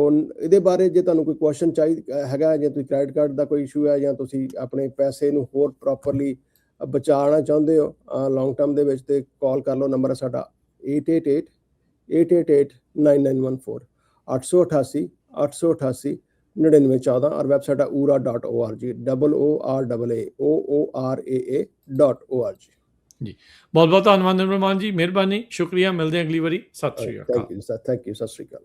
ਇਹਦੇ ਬਾਰੇ ਜੇ ਤੁਹਾਨੂੰ ਕੋਈ ਕੁਐਸਚਨ ਚਾਹੀਦਾ ਹੈਗਾ, ਜਾਂ ਤੁਸੀਂ ਕ੍ਰੈਡਿਟ ਕਾਰਡ ਦਾ ਕੋਈ ਇਸ਼ੂ ਹੈ, ਜਾਂ ਤੁਸੀਂ ਆਪਣੇ ਪੈਸੇ ਨੂੰ ਹੋਰ ਪ੍ਰੋਪਰਲੀ ਬਚਾਉਣਾ ਚਾਹੁੰਦੇ ਹੋ ਲੌਂਗ ਟਰਮ ਦੇ ਵਿੱਚ, ਤੇ ਕਾਲ ਕਰ ਲਓ। ਨੰਬਰ ਹੈ ਸਾਡਾ 888-888-9914, 888 888 9914, ਔਰ ਵੈਬਸਾਈਟ ਹੈ oora.org, OORAA.org। ਜੀ ਬਹੁਤ ਬਹੁਤ ਧੰਨਵਾਦ ਨਿਰਮਲ ਮਾਨ ਜੀ, ਮਿਹਰਬਾਨੀ, ਸ਼ੁਕਰੀਆ। ਮਿਲਦੇ ਹਾਂ ਅਗਲੀ ਵਾਰੀ। ਸਤਿ ਸ਼੍ਰੀ ਅਕਾਲ। Thank you sir, thank you, ਸਤਿ ਸ਼੍ਰੀ ਅਕਾਲ।